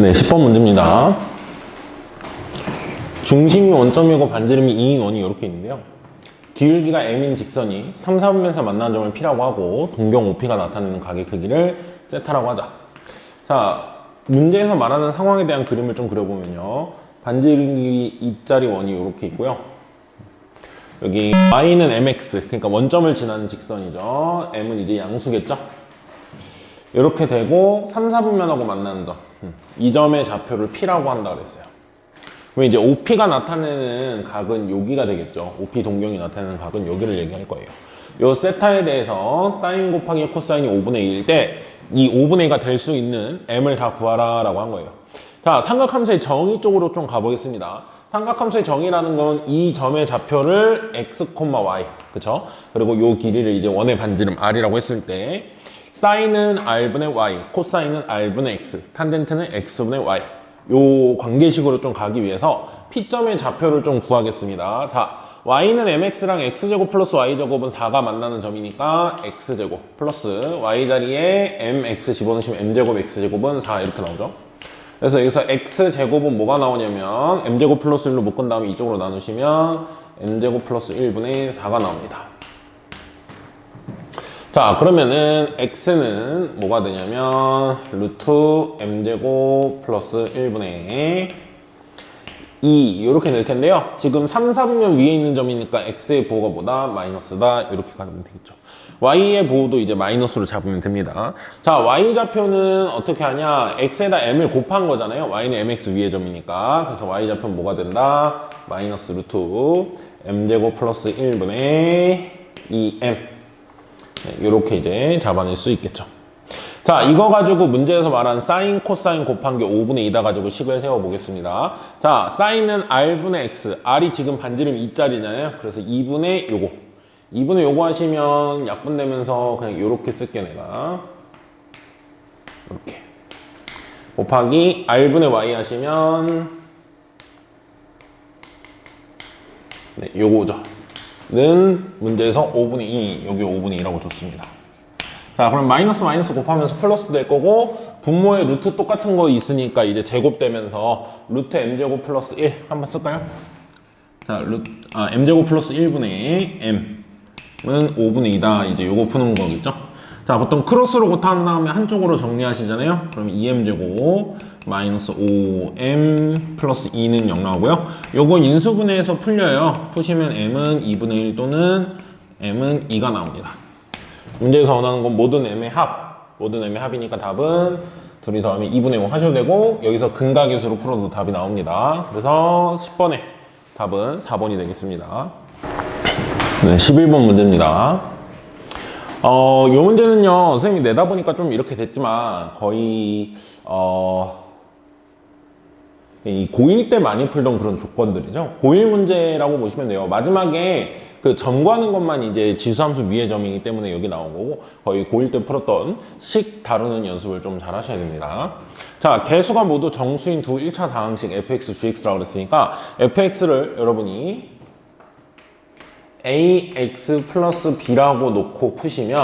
네, 10번 문제입니다. 중심이 원점이고 반지름이 2인 원이 이렇게 있는데요. 기울기가 m인 직선이 3, 4분면에서 만나는 점을 P라고 하고 동경 OP가 나타내는 각의 크기를 세타라고 하자. 자, 문제에서 말하는 상황에 대한 그림을 좀 그려보면요. 반지름이 입자리 원이 이렇게 있고요. 여기 y는 mx, 그러니까 원점을 지나는 직선이죠. m은 이제 양수겠죠. 이렇게 되고 3, 4분면하고 만나는 점, 이 점의 좌표를 P라고 한다 그랬어요. 그럼 이제 OP가 나타내는 각은 여기가 되겠죠. OP 동경이 나타내는 각은 여기를 얘기할 거예요. 요 세타에 대해서 사인 곱하기 코사인이 5분의 1일 때 이 5분의 1가 될 수 있는 m을 다 구하라 라고 한 거예요. 자, 삼각함수의 정의 쪽으로 좀 가보겠습니다. 삼각함수의 정의라는 건 이 점의 좌표를 x, y, 그쵸? 그리고 요 길이를 이제 원의 반지름 r이라고 했을 때 사인은 r분의 y, 코사인은 r분의 x, 탄젠트는 x분의 y. 요 관계식으로 좀 가기 위해서 P점의 좌표를 좀 구하겠습니다. 자, y는 mx랑 x제곱 플러스 y제곱은 4가 만나는 점이니까 x제곱 플러스 y자리에 mx 집어넣으시면 m제곱 x제곱은 4 이렇게 나오죠. 그래서 여기서 x제곱은 뭐가 나오냐면 m제곱 플러스 1로 묶은 다음에 이쪽으로 나누시면 m제곱 플러스 1분의 4가 나옵니다. 자, 그러면은 x는 뭐가 되냐면 루트 m제곱 플러스 1분의 2 이렇게 될 텐데요. 지금 3, 4분면 위에 있는 점이니까 x의 부호가 뭐다? 마이너스다. 이렇게 가면 되겠죠. y의 부호도 이제 마이너스로 잡으면 됩니다. 자, y좌표는 어떻게 하냐? x에다 m을 곱한 거잖아요. y는 mx 위의 점이니까. 그래서 y좌표는 뭐가 된다? 마이너스 루트 m제곱 플러스 1분의 2m. 이렇게 이제 잡아낼 수 있겠죠. 자, 이거 가지고 문제에서 말한 사인, 코사인 곱한 게 5분의 2다 가지고 식을 세워보겠습니다. 자, 사인은 r분의 x, r이 지금 반지름 2짜리잖아요. 그래서 2분의 요거. 2분의 요거 하시면 약분되면서 그냥 요렇게 쓸게 내가. 이렇게. 곱하기 r분의 y 하시면 네, 요거죠. 는 문제에서 5분의 2, 여기 5분의 2라고 줬습니다. 자, 그럼 마이너스 마이너스 곱하면서 플러스 될 거고 분모에 루트 똑같은 거 있으니까 이제 제곱되면서 루트 m제곱 플러스 1 한번 쓸까요? 자, m제곱 플러스 1분의 m은 5분의 2다. 이제 요거 푸는 거겠죠? 자, 보통 크로스로 곱한 다음에 한쪽으로 정리하시잖아요? 그럼 2m제곱 마이너스 5m 플러스 2는 0 나오고요. 요거 인수분해해서 풀려요. 푸시면 m은 2분의 1 또는 m은 2가 나옵니다. 문제에서 원하는 건 모든 m의 합. 모든 m의 합이니까 답은 둘이 더하면 2분의 5 하셔도 되고 여기서 근각계수로 풀어도 답이 나옵니다. 그래서 10번의 답은 4번이 되겠습니다. 네, 11번 문제입니다. 요 문제는요, 선생님이 내다 보니까 좀 이렇게 됐지만 거의 이 고1 때 많이 풀던 그런 조건들이죠. 고1 문제라고 보시면 돼요. 마지막에 그 점구하는 것만 이제 지수함수 위의 점이기 때문에 여기 나온 거고 거의 고1 때 풀었던 식 다루는 연습을 좀 잘 하셔야 됩니다. 자, 개수가 모두 정수인 두 1차 다항식 fx, gx라고 그랬으니까 fx를 여러분이 ax 플러스 b라고 놓고 푸시면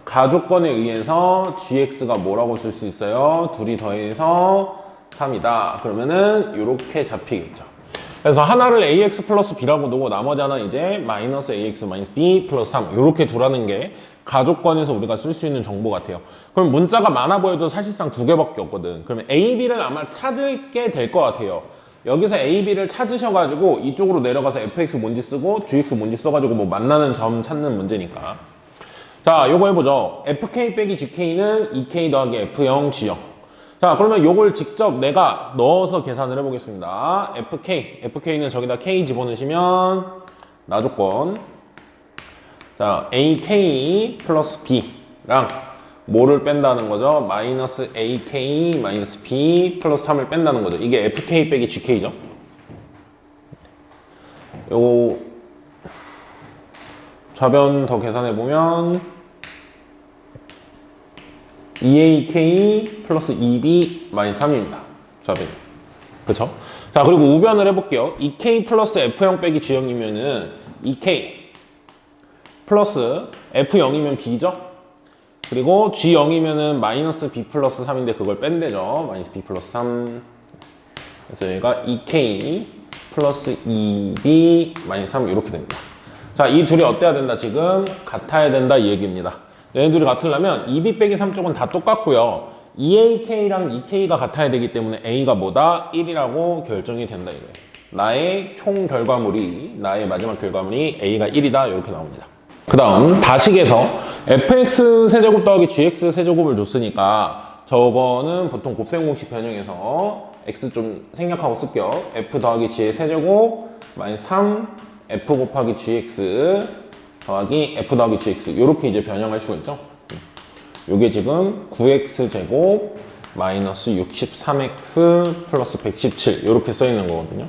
가조건에 의해서 gx가 뭐라고 쓸 수 있어요? 둘이 더해서 3이다. 그러면은 이렇게 잡히겠죠. 그래서 하나를 ax 플러스 b라고 놓고 나머지 하나 이제 마이너스 ax 마이너스 b 플러스 3 이렇게 두라는 게 가조건에서 우리가 쓸 수 있는 정보 같아요. 그럼 문자가 많아 보여도 사실상 두 개밖에 없거든. 그러면 a, b를 아마 찾게 될 것 같아요. 여기서 a, b를 찾으셔가지고 이쪽으로 내려가서 fx 뭔지 쓰고 gx 뭔지 써가지고 뭐 만나는 점 찾는 문제니까. 자, 요거 해보죠. fk 빼기 gk는 2k 더하기 f0 g0. 자, 그러면 요걸 직접 내가 넣어서 계산을 해보겠습니다. fk는 저기다 k 집어넣으시면 나조건. 자, ak 플러스 b랑 뭐를 뺀다는 거죠? 마이너스 ak 마이너스 b 플러스 3을 뺀다는 거죠. 이게 fk 빼기 gk죠. 요거 좌변 더 계산해보면 2ak 플러스 2b 마이너스 3입니다. 좌변. 그쵸? 자, 그리고 우변을 해볼게요. 2k 플러스 f0 빼기 g0이면은 2k 플러스 f0이면 b죠? 그리고 G0이면은 마이너스 B 플러스 3인데 그걸 뺀대죠. 마이너스 B 플러스 3. 그래서 얘가 2K 플러스 2B 마이너스 3 이렇게 됩니다. 자, 이 둘이 어때야 된다? 지금 같아야 된다 이 얘기입니다. 얘네 둘이 같으려면 2B 빼기 3 쪽은 다 똑같고요. 2AK랑 2K가 같아야 되기 때문에 A가 뭐다? 1이라고 결정이 된다 이거예요. 나의 총 결과물이, 나의 마지막 결과물이 A가 1이다 이렇게 나옵니다. 그 다음 다식에서 fx 세제곱 더하기 gx 세제곱을 줬으니까 저거는 보통 곱셈 공식 변형해서 x 좀 생략하고 쓸게요. f 더하기 g의 세제곱 마이너스 3 f 곱하기 gx 더하기 f 더하기 gx 이렇게 이제 변형할 수가 있죠. 요게 지금 9x 제곱 마이너스 63x 플러스 117 이렇게 써 있는 거거든요.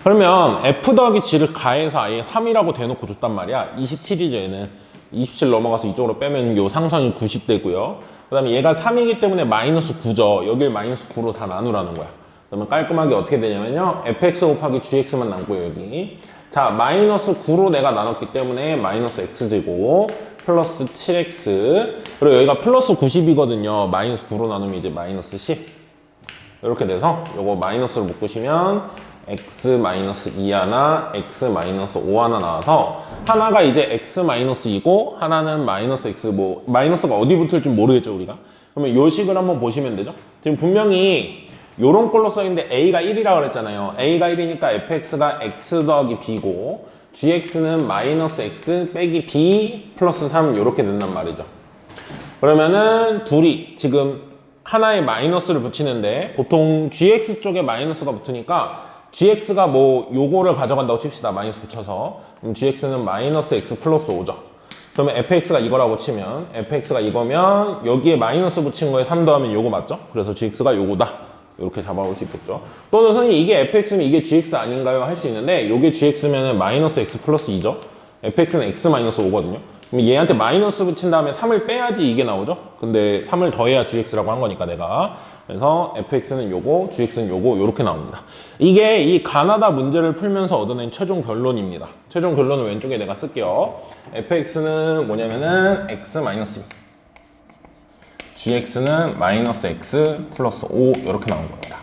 그러면 f 더하기 g를 가해서 아예 3이라고 대놓고 줬단 말이야. 27이죠 얘는. 27 넘어가서 이쪽으로 빼면 요 상성이 90되고요. 그 다음에 얘가 3이기 때문에 마이너스 9죠. 여길 마이너스 9로 다 나누라는 거야. 그러면 깔끔하게 어떻게 되냐면요. fx 곱하기 gx만 남고요 여기. 자, 마이너스 9로 내가 나눴기 때문에 마이너스 x제곱 플러스 7x 그리고 여기가 플러스 90이거든요. 마이너스 9로 나누면 이제 마이너스 10 이렇게 돼서 요거 마이너스로 묶으시면 x-2 하나, x-5 하나 나와서 하나가 이제 x-2고 하나는 마이너스 x 뭐 마이너스가 어디 붙을지 모르겠죠 우리가. 그러면 요 식을 한번 보시면 되죠. 지금 분명히 요런 걸로 써있는데 a가 1이라고 그랬잖아요. a가 1이니까 fx가 x 더하기 b고 gx는 마이너스 x 빼기 b 플러스 3 이렇게 된단 말이죠. 그러면은 둘이 지금 하나에 마이너스를 붙이는데 보통 gx 쪽에 마이너스가 붙으니까 gx가 뭐 요거를 가져간다고 칩시다. 마이너스 붙여서. 그럼 gx는 마이너스 x 플러스 5죠. 그러면 fx가 이거라고 치면 fx가 이거면 여기에 마이너스 붙인 거에 3 더하면 요거 맞죠? 그래서 gx가 요거다. 이렇게 잡아볼 수 있겠죠. 또는 선생님 이게 fx면 이게 gx 아닌가요? 할 수 있는데 요게 gx면은 마이너스 x 플러스 2죠. fx는 x 마이너스 5거든요. 그럼 얘한테 마이너스 붙인 다음에 3을 빼야지 이게 나오죠. 근데 3을 더해야 gx라고 한 거니까 내가. 그래서 fx는 요거, gx는 요거 이렇게 나옵니다. 이게 이 가나다 문제를 풀면서 얻어낸 최종 결론입니다. 최종 결론은 왼쪽에 내가 쓸게요. fx는 뭐냐면은 x-2 gx는 마이너스 x 플러스 5 이렇게 나온 겁니다.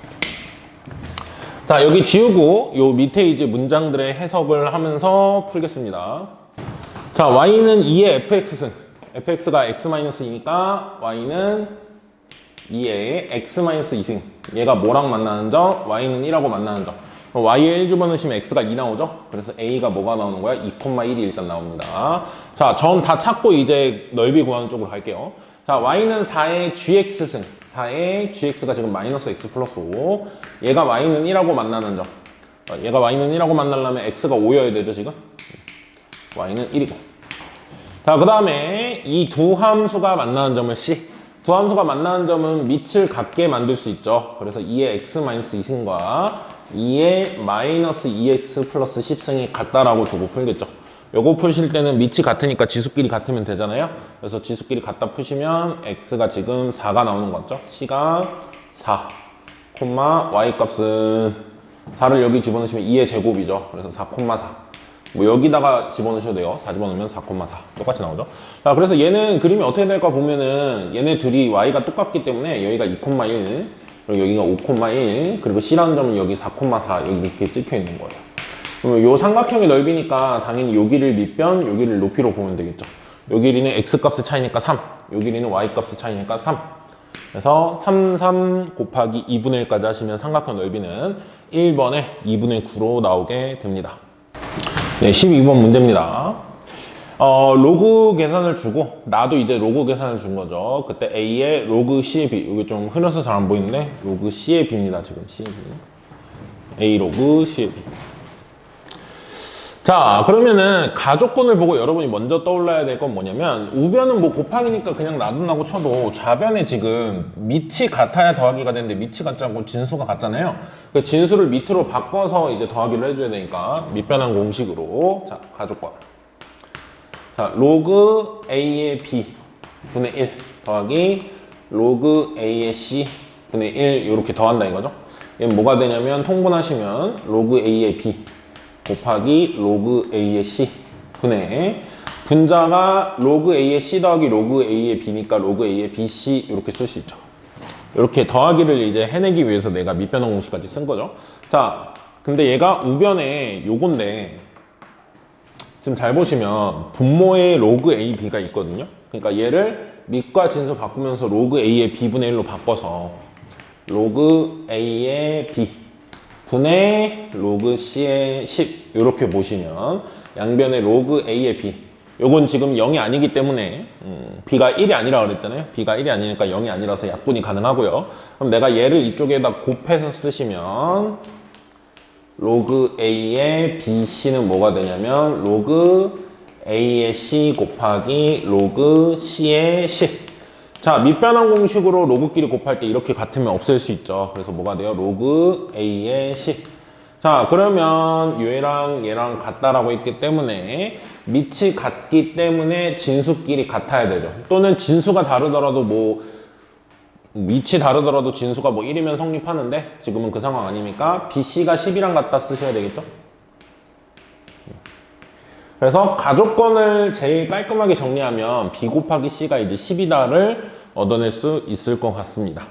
자, 여기 지우고 요 밑에 이제 문장들의 해석을 하면서 풀겠습니다. 자, y는 2의 fx승. fx가 x-2니까 y는 2의 x-2승. 얘가 뭐랑 만나는 점? y는 1하고 만나는 점. y에 1 집어넣으시면 x가 2 나오죠? 그래서 a가 뭐가 나오는 거야? 2,1이 일단 나옵니다. 자, 점 다 찾고 이제 넓이 구하는 쪽으로 갈게요. 자, y는 4의 gx승. 4의 gx가 지금 마이너스 x 플러스 5. 얘가 y는 1하고 만나는 점. 얘가 y는 1하고 만나려면 x가 5여야 되죠, 지금? y는 1이고. 자, 그 다음에 이 두 함수가 만나는 점을 C. 두 함수가 만나는 점은 밑을 같게 만들 수 있죠. 그래서 2의 x-2승과 2의 마이너스 2x 플러스 10승이 같다라고 두고 풀겠죠. 요거 푸실 때는 밑이 같으니까 지수끼리 같으면 되잖아요. 그래서 지수끼리 같다 푸시면 x가 지금 4가 나오는 거 같죠? c가 4, y 값은 4를 여기 집어넣으시면 2의 제곱이죠. 그래서 4,4. 뭐 여기다가 집어넣으셔도 돼요. 4 집어넣으면 4,4 똑같이 나오죠. 자, 그래서 얘는 그림이 어떻게 될까 보면은 얘네 둘이 y가 똑같기 때문에 여기가 2,1 그리고 여기가 5,1 그리고 c라는 점은 여기 4,4 여기 이렇게 찍혀 있는 거예요. 그러면 요 삼각형의 넓이니까 당연히 요 길이를 밑변, 요 길이를 높이로 보면 되겠죠. 요 길이는 x 값의 차이니까 3, 요 길이는 y 값의 차이니까 3. 그래서 3 곱하기 2분의 1까지 하시면 삼각형 넓이는 1번에 2분의 9로 나오게 됩니다. 네, 12번 문제입니다. 로그 계산을 주고 나도 이제 로그 계산을 준 거죠. 그때 A의 로그 C의 B 여기 좀 흐려서 잘 안 보이는데 로그 C의 B입니다. 지금 C의 B A 로그 C의 B. 자, 그러면은 가족분을 보고 여러분이 먼저 떠올라야 될 건 뭐냐면 우변은 뭐 곱하기니까 그냥 놔둔다고 쳐도 좌변에 지금 밑이 같아야 더하기가 되는데 밑이 같지 않고 진수가 같잖아요. 그 진수를 밑으로 바꿔서 이제 더하기를 해줘야 되니까 밑변환 공식으로 자, 가족과 자, 로그 A의 B 분의 1 더하기 로그 A의 C 분의 1 이렇게 더한다 이거죠. 얘는 뭐가 되냐면 통분하시면 로그 A의 B 곱하기 로그 A의 C 분의 분자가 로그 A의 C 더하기 로그 A의 B니까 로그 A의 BC 이렇게 쓸 수 있죠. 이렇게 더하기를 이제 해내기 위해서 내가 밑변환 공식까지 쓴 거죠. 자, 근데 얘가 우변에 요건데 지금 잘 보시면 분모에 로그 A, B가 있거든요. 그러니까 얘를 밑과 진수 바꾸면서 로그 A의 B분의 1로 바꿔서 로그 A의 B 분의 로그 C의 10 이렇게 보시면 양변에 로그 A의 B 요건 지금 0이 아니기 때문에 B가 1이 아니라 그랬잖아요. B가 1이 아니니까 0이 아니라서 약분이 가능하고요. 그럼 내가 얘를 이쪽에다 곱해서 쓰시면 로그 A의 BC는 뭐가 되냐면 로그 A의 C 곱하기 로그 C의 10. 자, 밑변환 공식으로 로그끼리 곱할 때 이렇게 같으면 없앨 수 있죠. 그래서 뭐가 돼요? 로그 A의 10. 자, 그러면 얘랑 얘랑 같다라고 했기 때문에 밑이 같기 때문에 진수끼리 같아야 되죠. 또는 진수가 다르더라도 뭐 밑이 다르더라도 진수가 뭐 1이면 성립하는데 지금은 그 상황 아니니까 BC가 10이랑 같다 쓰셔야 되겠죠. 그래서 가족권을 제일 깔끔하게 정리하면 B 곱하기 C가 이제 10이다를 얻어낼 수 있을 것 같습니다.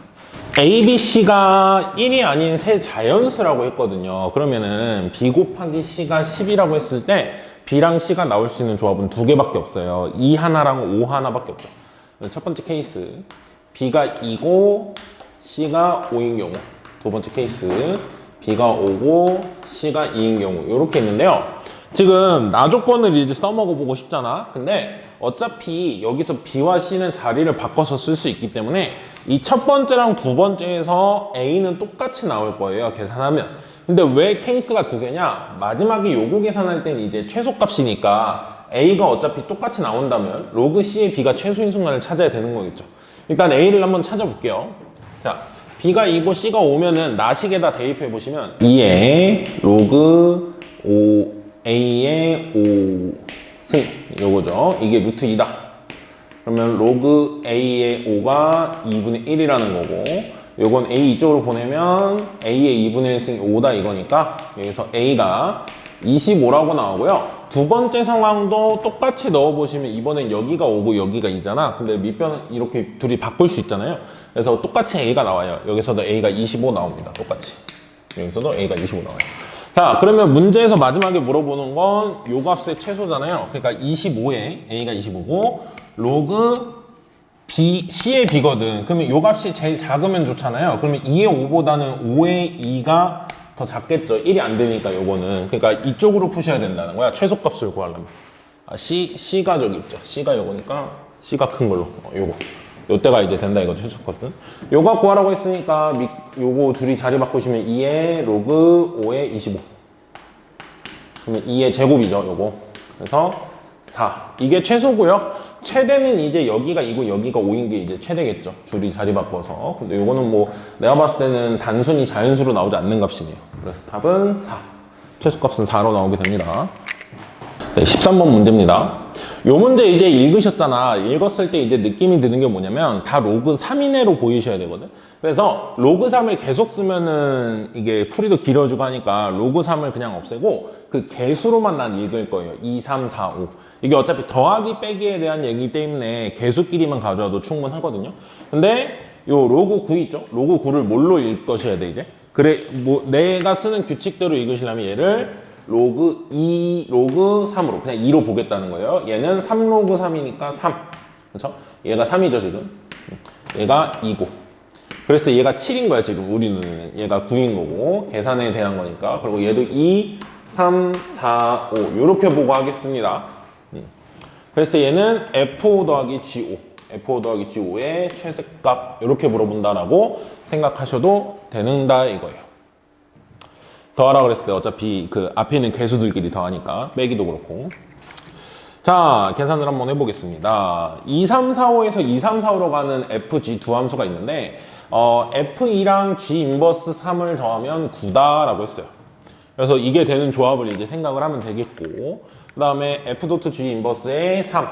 A, B, C가 1이 아닌 세 자연수라고 했거든요. 그러면은 B 곱하기 C가 10이라고 했을 때 B랑 C가 나올 수 있는 조합은 두 개밖에 없어요. 2 하나랑 5 하나밖에 없죠. 첫 번째 케이스 B가 2고 C가 5인 경우, 두 번째 케이스 B가 5고 C가 2인 경우 이렇게 있는데요. 지금 나 조건을 이제 써먹어 보고 싶잖아. 근데 어차피 여기서 B와 C는 자리를 바꿔서 쓸 수 있기 때문에 이 첫 번째랑 두 번째에서 A는 똑같이 나올 거예요. 계산하면. 근데 왜 케이스가 두 개냐? 마지막에 요거 계산할 때는 이제 최소값이니까 A가 어차피 똑같이 나온다면 로그 C의 B가 최소인 순간을 찾아야 되는 거겠죠. 일단 A를 한번 찾아볼게요. 자, B가 2고 C가 5면은 나식에다 대입해 보시면 2의 로그 5 A의 5승 요거죠. 이게 루트 2다. 그러면 로그 A의 5가 2분의 1이라는 거고 요건 A 이쪽으로 보내면 A의 2분의 1승이 5다 이거니까 여기서 A가 25라고 나오고요. 두 번째 상황도 똑같이 넣어보시면 이번엔 여기가 5고 여기가 2잖아. 근데 밑변은 이렇게 둘이 바꿀 수 있잖아요. 그래서 똑같이 A가 나와요. 여기서도 A가 25 나옵니다. 똑같이. 여기서도 A가 25 나와요. 자, 그러면 문제에서 마지막에 물어보는 건 요 값의 최소잖아요. 그러니까 25에 A가 25고 로그 B, C의 B거든. 그러면 요 값이 제일 작으면 좋잖아요. 그러면 2의 5보다는 5의 2가 더 작겠죠. 1이 안 되니까 요거는. 그러니까 이쪽으로 푸셔야 된다는 거야. 최소값을 구하려면. C가 저기 있죠. C가 요거니까 C가 큰 걸로. 요거. 요때가 이제 된다 이거 최소값은. 요거 구하라고 했으니까 요거 둘이 자리 바꾸시면 2의 로그 5의 25. 그러면 2의 제곱이죠. 요거. 그래서 4. 이게 최소고요. 최대는 이제 여기가 2고 여기가 5인 게 이제 최대겠죠. 둘이 자리 바꿔서. 근데 요거는 뭐 내가 봤을 때는 단순히 자연수로 나오지 않는 값이네요. 그래서 답은 4. 최소값은 4로 나오게 됩니다. 네, 13번 문제입니다. 요 문제 이제 읽으셨잖아. 읽었을 때 이제 느낌이 드는 게 뭐냐면 다 로그 3이내로 보이셔야 되거든. 그래서 로그 3을 계속 쓰면은 이게 풀이도 길어지고 하니까 로그 3을 그냥 없애고 그 개수로만 난 읽을 거예요. 2, 3, 4, 5. 이게 어차피 더하기 빼기에 대한 얘기이기 때문에 개수끼리만 가져와도 충분하거든요. 근데 요 로그 9 있죠? 로그 9를 뭘로 읽으셔야 돼 이제? 그래 뭐 내가 쓰는 규칙대로 읽으시려면 얘를 로그 2, 로그 3으로 그냥 2로 보겠다는 거예요. 얘는 3로그 3이니까 3. 그렇죠? 얘가 3이죠 지금. 얘가 2고. 그래서 얘가 7인 거야 지금 우리 눈에는. 얘가 9인 거고 계산에 대한 거니까. 그리고 얘도 2, 3, 4, 5 이렇게 보고 하겠습니다. 그래서 얘는 F5 더하기 G5 F5 더하기 G5의 최대값 이렇게 물어본다라고 생각하셔도 되는다 이거예요. 더하라 그랬을 때 어차피 그 앞에 있는 개수들끼리 더하니까 빼기도 그렇고. 자, 계산을 한번 해보겠습니다. 2, 3, 4, 5에서 2, 3, 4, 5로 가는 FG 두 함수가 있는데 F2랑 G 인버스 3을 더하면 9다라고 했어요. 그래서 이게 되는 조합을 이제 생각을 하면 되겠고, 그 다음에 F 도트 G 인버스의 3,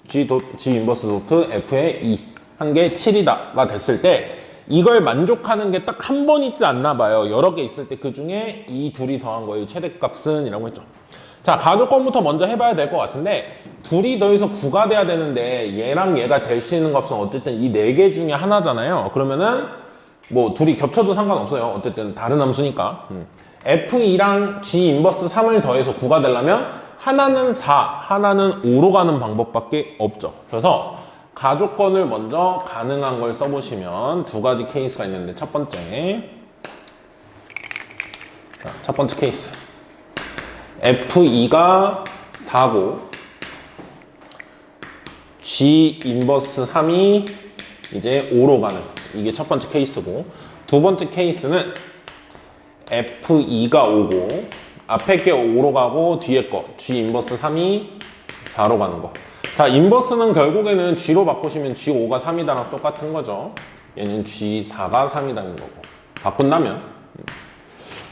G 인버스 도트 F의 2 한 게 7이다가 됐을 때 이걸 만족하는 게 딱 한 번 있지 않나 봐요. 여러 개 있을 때 그 중에 이 둘이 더한 거예요. 최대값은 이라고 했죠. 자, 가족권부터 먼저 해봐야 될 것 같은데 둘이 더해서 9가 돼야 되는데 얘랑 얘가 될 수 있는 값은 어쨌든 이 4개 중에 하나잖아요. 그러면은 뭐 둘이 겹쳐도 상관없어요. 어쨌든 다른 함수니까. F2랑 G 인버스 3을 더해서 9가 되려면 하나는 4, 하나는 5로 가는 방법밖에 없죠. 그래서 가족권을 먼저 가능한 걸 써보시면 두 가지 케이스가 있는데 첫 번째 케이스 F2가 4고 G 인버스 3이 이제 5로 가는 이게 첫 번째 케이스고 두 번째 케이스는 F2가 5고 앞에 게 5로 가고 뒤에 거 G 인버스 3이 4로 가는 거. 자, 인버스는 결국에는 G로 바꾸시면 G5가 3이다랑 똑같은 거죠. 얘는 G4가 3이다는 거고 바꾼다면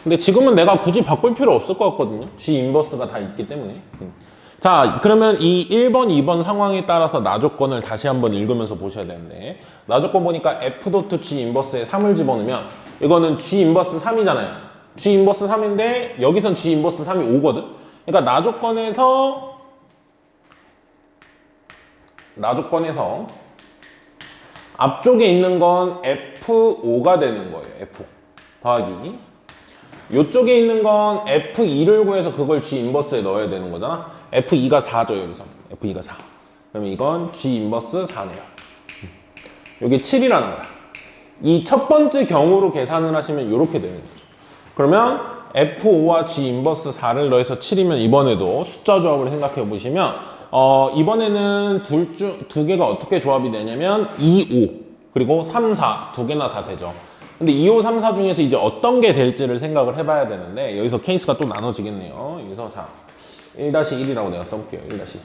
근데 지금은 내가 굳이 바꿀 필요 없을 것 같거든요. G 인버스가 다 있기 때문에. 자, 그러면 이 1번, 2번 상황에 따라서 나조건을 다시 한번 읽으면서 보셔야 되는데 나조건 보니까 F.G 인버스에 3을 집어넣으면 이거는 G 인버스 3이잖아요. G 인버스 3인데 여기선 G 인버스 3이 5거든. 그러니까 나조건에서 앞쪽에 있는 건 F5가 되는 거예요. F5 더하기 이쪽에 있는 건 F2를 구해서 그걸 G 인버스에 넣어야 되는 거잖아. F2가 4죠, 여기서. F2가 4. 그러면 이건 G 인버스 4네요. 이게 7이라는 거야. 이 첫 번째 경우로 계산을 하시면 이렇게 되는 거죠. 그러면 F5와 G 인버스 4를 넣어서 7이면 이번에도 숫자 조합을 생각해 보시면 이번에는 두 개가 어떻게 조합이 되냐면 2, 5 그리고 3, 4 두 개나 다 되죠. 근데 2, 5, 3, 4 중에서 이제 어떤 게 될지를 생각을 해봐야 되는데 여기서 케이스가 또 나눠지겠네요. 여기서 자 1-1이라고 내가 써볼게요. 1-1.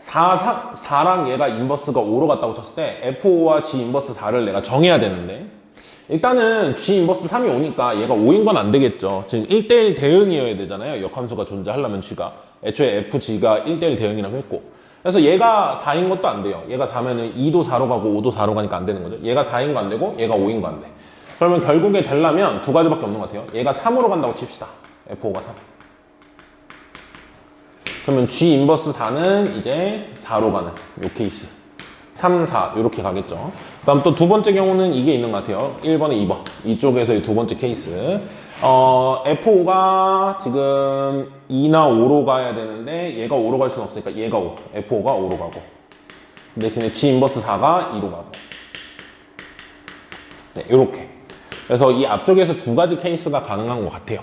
4랑 얘가 인버스가 5로 갔다고 쳤을 때 F5와 G 인버스 4를 내가 정해야 되는데 일단은 G 인버스 3이 오니까 얘가 5인 건 안 되겠죠. 지금 1대1 대응이어야 되잖아요. 역함수가 존재하려면 G가. 애초에 FG가 1대1 대응이라고 했고. 그래서 얘가 4인 것도 안 돼요. 얘가 4면은 2도 4로 가고 5도 4로 가니까 안 되는 거죠. 얘가 4인 거 안 되고 얘가 5인 거 안 돼. 그러면 결국에 되려면 두 가지밖에 없는 것 같아요. 얘가 3으로 간다고 칩시다. F5가 3. 그러면 G 인버스 4는 이제 4로 가는 요 케이스. 3, 4 이렇게 가겠죠. 그 다음 또 두 번째 경우는 이게 있는 것 같아요. 1번에 2번 이쪽에서의 두 번째 케이스. F5가 지금 2나 5로 가야 되는데 얘가 5로 갈 수는 없으니까 얘가 5 F5가 5로 가고 대신에 G 인버스 4가 2로 가고 네, 이렇게. 그래서 이 앞쪽에서 두 가지 케이스가 가능한 것 같아요.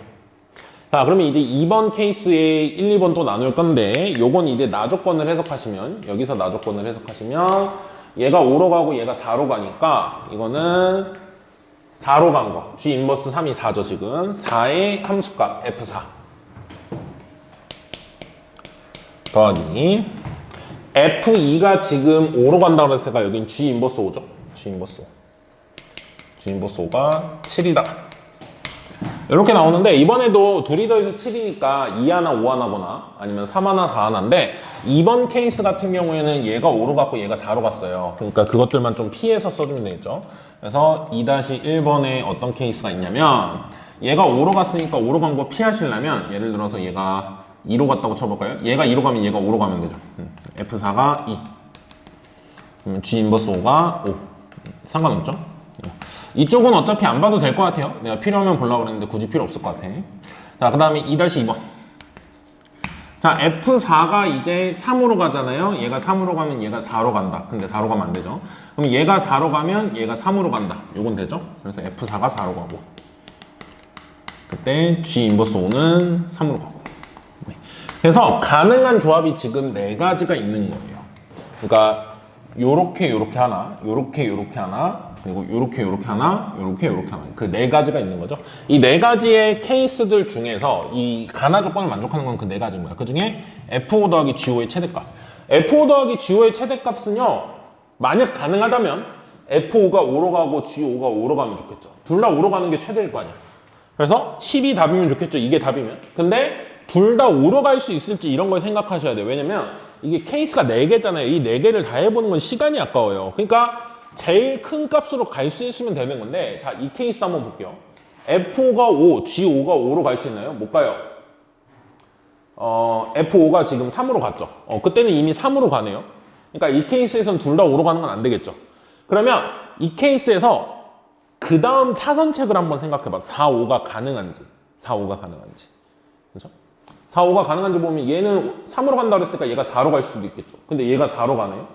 자, 그러면 이제 2번 케이스에 1, 2번 또 나눌 건데 요건 이제 나조건을 해석하시면 여기서 나조건을 해석하시면 얘가 5로 가고 얘가 4로 가니까 이거는 4로 간 거. G 인버스 3이 4죠, 지금. 4의 함수값 F4 더하기 F2가 지금 5로 간다고 그랬으니까 여긴 G 인버스 5죠. G 인버스 5. G 인버스 5가 7이다. 이렇게 나오는데 이번에도 둘이 더해서 7이니까 2 하나 5 하나거나 아니면 3 하나 4 하나인데 이번 케이스 같은 경우에는 얘가 5로 갔고 얘가 4로 갔어요. 그러니까 그것들만 좀 피해서 써주면 되겠죠. 그래서 2-1번에 어떤 케이스가 있냐면 얘가 5로 갔으니까 5로 간 거 피하시려면 예를 들어서 얘가 2로 갔다고 쳐볼까요? 얘가 2로 가면 얘가 5로 가면 되죠. F4가 2 그러면 G 인버스 5가 5 상관없죠? 이쪽은 어차피 안 봐도 될 것 같아요. 내가 필요하면 보려고 그랬는데 굳이 필요 없을 것 같아. 자, 그 다음에 2-2번. 자, F4가 이제 3으로 가잖아요. 얘가 3으로 가면 얘가 4로 간다. 근데 4로 가면 안 되죠. 그럼 얘가 4로 가면 얘가 3으로 간다. 요건 되죠? 그래서 F4가 4로 가고. 그때 G 인버스 5는 3으로 가고. 네. 그래서 가능한 조합이 지금 4가지가 있는 거예요. 그러니까 요렇게 하나, 요렇게 하나, 그리고 요렇게 하나, 요렇게 하나. 그 4가지가 있는 거죠. 이 4가지의 케이스들 중에서 이 가나 조건을 만족하는 건 그 4가지인 거야. 그 중에 F5 더하기 G5의 최대값. F5 더하기 G5의 최대값은요, 만약 가능하다면 F5가 5로 가고 G5가 5로 가면 좋겠죠. 둘 다 5로 가는 게 최대일 거 아니야. 그래서 10이 답이면 좋겠죠. 이게 답이면. 근데 둘 다 5로 갈 수 있을지 이런 걸 생각하셔야 돼요. 왜냐면 이게 케이스가 4개잖아요. 이 4개를 다 해보는 건 시간이 아까워요. 그러니까 제일 큰 값으로 갈 수 있으면 되는 건데, 자, 이 케이스 한번 볼게요. F5가 5, G5가 5로 갈 수 있나요? 못 가요. F5가 지금 3으로 갔죠. 그때는 이미 3으로 가네요. 그러니까 이 케이스에서는 둘 다 5로 가는 건 안 되겠죠. 그러면 이 케이스에서 그 다음 차선책을 한번 생각해봐. 4, 5가 가능한지. 4, 5가 가능한지. 그렇죠? 4, 5가 가능한지 보면 얘는 3으로 간다고 그랬으니까 얘가 4로 갈 수도 있겠죠. 근데 얘가 4로 가네요.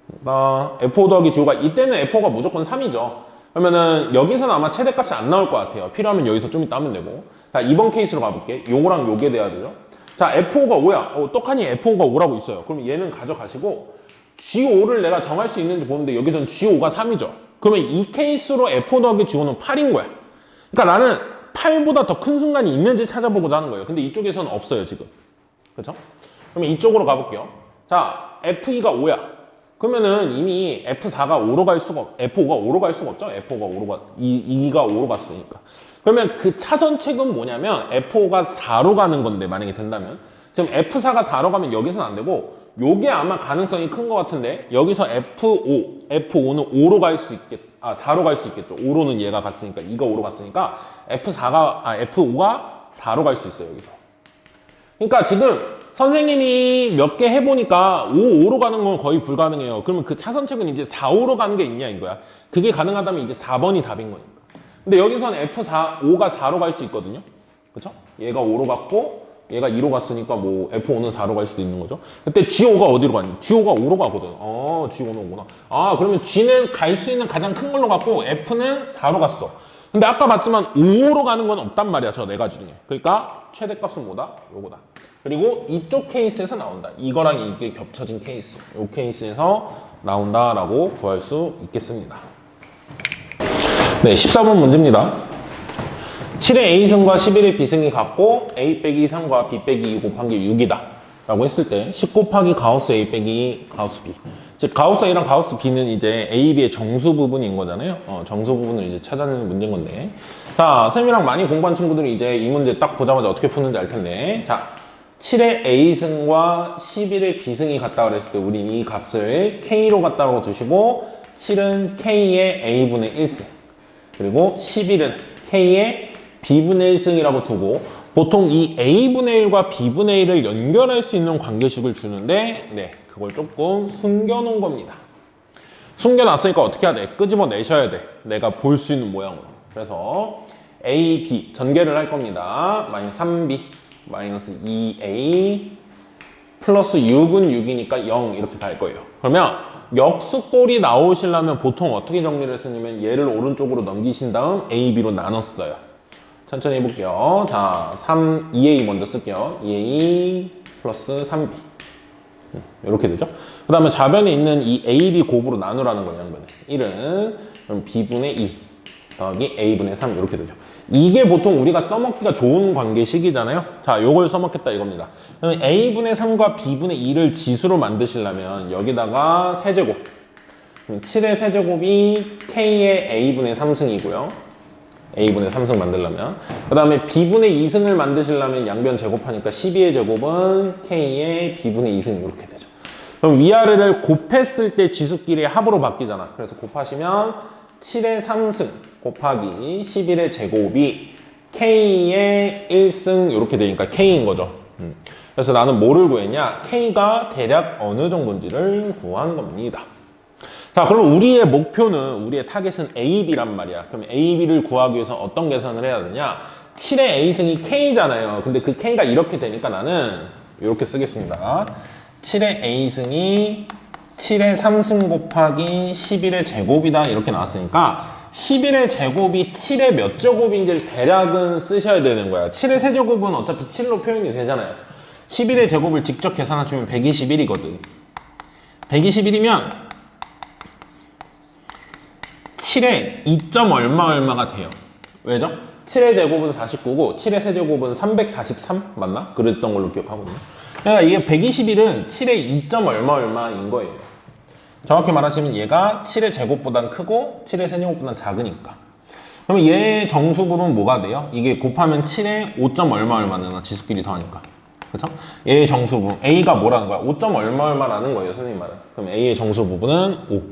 그러니까 F5 더하기 G5가 이때는 F5가 무조건 3이죠. 그러면은 여기서는 아마 최대값이 안 나올 것 같아요. 필요하면 여기서 좀 이따 하면 되고. 자, 이번 케이스로 가볼게. 요거랑 요게 돼야 되죠. 자, F5가 5야. 똑하니 F5가 5라고 있어요. 그럼 얘는 가져가시고 G5를 내가 정할 수 있는지 보는데 여기서는 G5가 3이죠. 그러면 이 케이스로 F5 더하기 G5는 8인 거야. 그러니까 나는 8보다 더 큰 순간이 있는지 찾아보고자 하는 거예요. 근데 이쪽에서는 없어요, 지금. 그렇죠? 그러면 이쪽으로 가볼게요. 자, F2가 5야. 그러면은 이미 F4가 5로 갈 수가 F5가 5로 갈 수가 없죠. F5가 5로 2가 5로 갔으니까. 그러면 그 차선책은 뭐냐면 F5가 4로 가는 건데 만약에 된다면 지금 F4가 4로 가면 여기서는 안 되고 요게 아마 가능성이 큰 것 같은데 여기서 F5는 5로 갈 수 있겠 4로 갈 수 있겠죠. 5로는 얘가 갔으니까 2가 5로 갔으니까 F5가 4로 갈 수 있어요. 여기서. 그러니까 지금 선생님이 몇 개 해보니까 5, 5로 가는 건 거의 불가능해요. 그러면 그 차선책은 이제 4, 5로 가는 게 있냐 이거야. 그게 가능하다면 이제 4번이 답인 거니까. 근데 여기서는 F4, 5가 4로 갈 수 있거든요. 그쵸? 얘가 5로 갔고 얘가 2로 갔으니까 뭐 F5는 4로 갈 수도 있는 거죠. 그때 G5가 어디로 가니? G5가 5로 가거든. G5는 5구나. 그러면 G는 갈 수 있는 가장 큰 걸로 갔고 F는 4로 갔어. 근데 아까 봤지만 5로 가는 건 없단 말이야. 저 네 가지 중에. 그러니까 최대값은 뭐다? 요거다. 그리고 이쪽 케이스에서 나온다. 이거랑 이게 겹쳐진 케이스. 이 케이스에서 나온다라고 구할 수 있겠습니다. 네, 14번 문제입니다. 7의 A승과 11의 B승이 같고 A 빼기 3과 B 빼기 2 곱한 게 6이다 라고 했을 때 10 곱하기 가우스 A 빼기 가우스 B. 즉 가우스 A랑 가우스 B는 이제 A, B의 정수 부분인 거잖아요. 정수 부분을 이제 찾아내는 문제인 건데, 자, 쌤이랑 많이 공부한 친구들이 이제 이 문제 딱 보자마자 어떻게 푸는지 알 텐데, 자, 7의 A승과 11의 B승이 같다 그랬을 때 우린 이 값을 K로 같다고 두시고 7은 K의 A분의 1승 그리고 11은 K의 B분의 1승이라고 두고 보통 이 A분의 1과 B분의 1을 연결할 수 있는 관계식을 주는데 네, 그걸 조금 숨겨놓은 겁니다. 숨겨놨으니까 어떻게 해야 돼? 끄집어 내셔야 돼. 내가 볼 수 있는 모양으로. 그래서 A, B 전개를 할 겁니다. 마이너스 3B 마이너스 2A 플러스 6은 6이니까 0 이렇게 갈 거예요. 그러면 역수꼴이 나오시려면 보통 어떻게 정리를 했으냐면 얘를 오른쪽으로 넘기신 다음 A, B로 나눴어요. 천천히 해볼게요. 자, 2A 먼저 쓸게요. 2A 플러스 3B 이렇게 되죠. 그 다음에 좌변에 있는 이 A, B 곱으로 나누라는 거예요. 양변에 1은 그럼 B분의 2 더하기 A분의 3 이렇게 되죠. 이게 보통 우리가 써먹기가 좋은 관계식이잖아요. 자, 요걸 써먹겠다 이겁니다. 그러면 A분의 3과 B분의 2를 지수로 만드시려면 여기다가 세제곱. 그럼 7의 세제곱이 K의 A분의 3승이고요. A분의 3승 만들려면. 그 다음에 B분의 2승을 만드시려면 양변 제곱하니까 12의 제곱은 K의 B분의 2승 이렇게 되죠. 그럼 위아래를 곱했을 때 지수끼리의 합으로 바뀌잖아. 그래서 곱하시면 7의 3승 곱하기 11의 제곱이 K의 1승 이렇게 되니까 K인 거죠. 그래서 나는 뭐를 구했냐? K가 대략 어느 정도인지를 구한 겁니다. 자, 그럼 우리의 목표는, 우리의 타겟은 A, B란 말이야. 그럼 A, B를 구하기 위해서 어떤 계산을 해야 되냐? 7의 A승이 K잖아요. 근데 그 K가 이렇게 되니까 나는 이렇게 쓰겠습니다. 7의 A승이 7의 3승 곱하기 11의 제곱이다 이렇게 나왔으니까 11의 제곱이 7의 몇 제곱인지를 대략은 쓰셔야 되는 거야. 7의 세제곱은 어차피 7로 표현이 되잖아요. 11의 제곱을 직접 계산하시면 121이거든. 121이면 7의 2점 얼마가 돼요. 왜죠? 7의 제곱은 49고 7의 세제곱은 343 맞나? 그랬던 걸로 기억하거든요. 그러니까 이게 121은 7의 2점 얼마인 거예요. 정확히 말하시면 얘가 7의 제곱보단 크고 7의 세제곱보단 작으니까. 그러면 얘 정수분은 뭐가 돼요? 이게 곱하면 7의 5점 얼마나 지수끼리 더하니까. 그렇죠? 얘의 정수분 A가 뭐라는 거야? 5점 얼마라는 거예요, 선생님 말은. 그럼 A의 정수 부분은 5.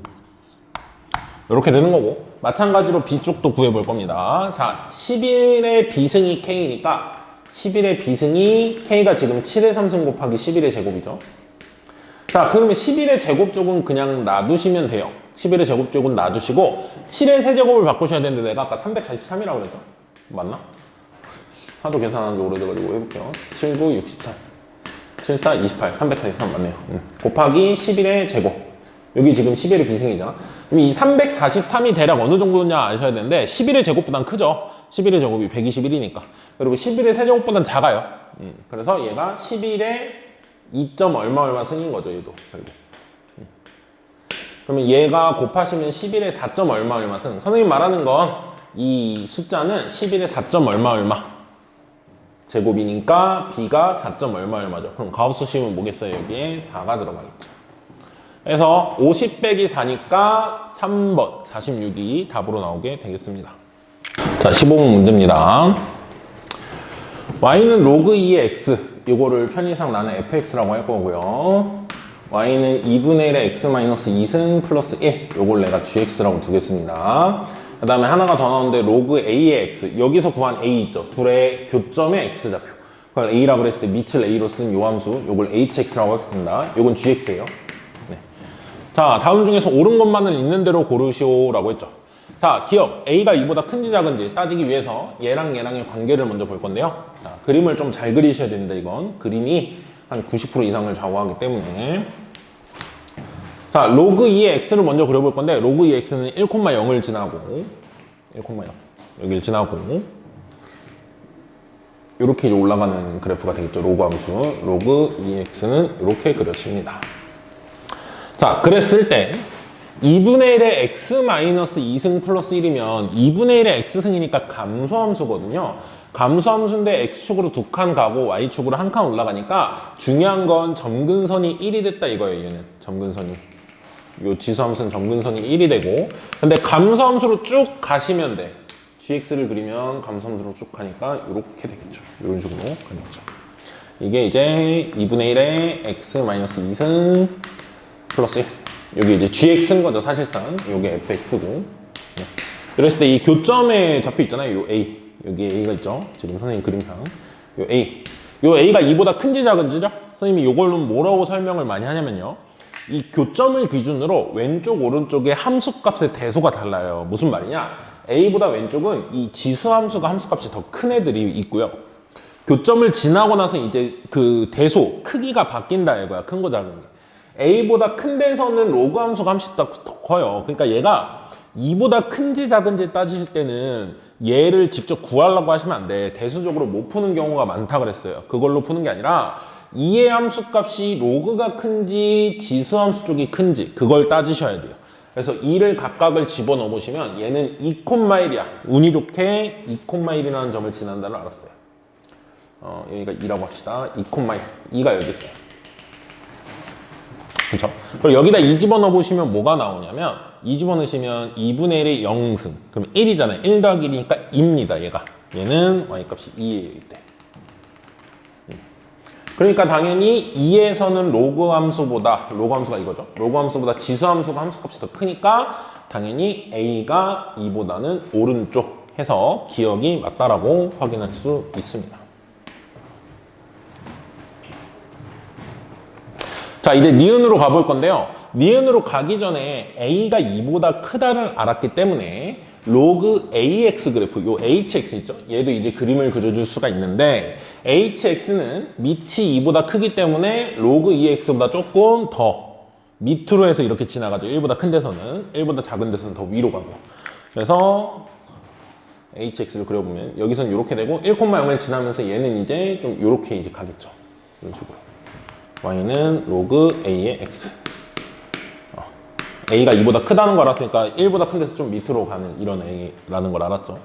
이렇게 되는 거고, 마찬가지로 B쪽도 구해볼 겁니다. 자, 11의 비승이 K니까 11의 비승이 K가 지금 7의 3승 곱하기 11의 제곱이죠. 자, 그러면 11의 제곱 쪽은 그냥 놔두시면 돼요. 11의 제곱 쪽은 놔두시고 7의 세제곱을 바꾸셔야 되는데 내가 아까 343이라고 그랬죠? 맞나? 하도 계산하는 지 오래돼가지고 해볼게요. 7, 9, 64 7, 4, 28 343 맞네요. 곱하기 11의 제곱. 여기 지금 11의 비승이잖아. 그럼 이 343이 대략 어느 정도냐 아셔야 되는데 11의 제곱보단 크죠. 11의 제곱이 121이니까. 그리고 11의 세제곱보단 작아요. 그래서 얘가 11의 2점 얼마 승인 거죠. 얘도 결국. 그러면 얘가 곱하시면 11의 4점 얼마 승. 선생님 말하는 건 이 숫자는 11의 4점 얼마 제곱이니까 B가 4점 얼마죠. 그럼 가우스 씌우면 뭐겠어요? 여기에 4가 들어가겠죠. 그래서 50 빼기 4니까 3번 46이 답으로 나오게 되겠습니다. 자, 15번 문제입니다. y는 로그 2의 x, 이거를 편의상 나는 fx라고 할 거고요. y는 2분의 1의 x-2승 플러스 1, 요걸 내가 gx라고 두겠습니다. 그 다음에 하나가 더 나오는데 로그 a의 x, 여기서 구한 a 있죠. 둘의 교점의 x좌표. 그걸 a라고 그랬을 때 밑을 a로 쓴 요 함수, 요걸 hx라고 하겠습니다. 요건 gx예요. 네. 자, 다음 중에서 옳은 것만은 있는 대로 고르시오라고 했죠. 자, 기억 a가 2보다 큰지 작은지 따지기 위해서 얘랑 얘랑의 관계를 먼저 볼 건데요. 자, 그림을 좀 잘 그리셔야 됩니다. 이건 그림이 한 90% 이상을 좌우하기 때문에. 자, 로그 2의 x를 먼저 그려볼 건데 로그 2의 x는 1,0을 지나고 1,0 여기를 지나고 이렇게 올라가는 그래프가 되겠죠. 로그 함수. 로그 2의 x는 이렇게 그려집니다. 자, 그랬을 때 2분의 1의 x-2승 플러스 1이면 2분의 1의 x승이니까 감소함수거든요. 감소함수인데 x축으로 2칸 가고 y축으로 1칸 올라가니까 중요한 건 점근선이 1이 됐다 이거예요. 얘는 점근선이. 요 지수함수는 점근선이 1이 되고, 근데 감소함수로 쭉 가시면 돼. gx를 그리면 감소함수로 쭉 가니까 이렇게 되겠죠. 이런 식으로 가겠죠. 이게 이제 2분의 1의 x-2승 플러스 1. 여기 이제 gx인 거죠, 사실상. 요게 fx고. 네. 이랬을 때 이 교점의 좌표 있잖아요. 요 a. 여기 a가 있죠. 지금 선생님 그림상. 요 a. 요 a가 2보다 큰지 작은지죠? 선생님이 요걸로 뭐라고 설명을 많이 하냐면요. 이 교점을 기준으로 왼쪽, 오른쪽의 함수값의 대소가 달라요. 무슨 말이냐? a보다 왼쪽은 이 지수함수가 함수값이 더 큰 애들이 있고요. 교점을 지나고 나서 이제 그 대소, 크기가 바뀐다 이거야. 큰 거 작은 게. a보다 큰 데서는 로그 함수가 함수가 더 커요. 그러니까 얘가 2보다 큰지 작은지 따지실 때는 얘를 직접 구하려고 하시면 안 돼. 대수적으로 못 푸는 경우가 많다 그랬어요. 그걸로 푸는 게 아니라 2의 함수값이 로그가 큰지 지수함수 쪽이 큰지 그걸 따지셔야 돼요. 그래서 2를 각각을 집어넣어 보시면 얘는 2,1이야. 운이 좋게 2,1이라는 점을 지난다를 알았어요. 여기가 2라고 합시다. 2,1. 2가 여기 있어요. 그렇죠? 그리고 여기다 2 집어넣어 보시면 뭐가 나오냐면 2 집어넣으시면 2분의 1의 0승. 그럼 1이잖아요. 1 더하기 1이니까 2입니다. 얘가. 얘는 y값이 2예요. 이때. 그러니까 당연히 2에서는 로그 함수보다, 로그 함수가 이거죠. 로그 함수보다 지수 함수가 함수값이 더 크니까 당연히 a가 2보다는 오른쪽 해서 기억이 맞다라고 확인할 수 있습니다. 자, 이제 니은으로 가볼 건데요. 니은으로 가기 전에 a가 2보다 크다를 알았기 때문에 로그 ax 그래프, 요 hx 있죠? 얘도 이제 그림을 그려줄 수가 있는데 hx는 밑이 2보다 크기 때문에 로그 2x보다 조금 더 밑으로 해서 이렇게 지나가죠. 1보다 큰 데서는, 1보다 작은 데서는 더 위로 가고. 그래서 hx를 그려보면 여기서는 이렇게 되고 1,0을 지나면서 얘는 이제 좀 이렇게 이제 가겠죠. 이런 식으로. y는 로그 a의 x. a가 2보다 크다는 걸 알았으니까 1보다 큰 데서 좀 밑으로 가는 이런 a라는 걸 알았죠.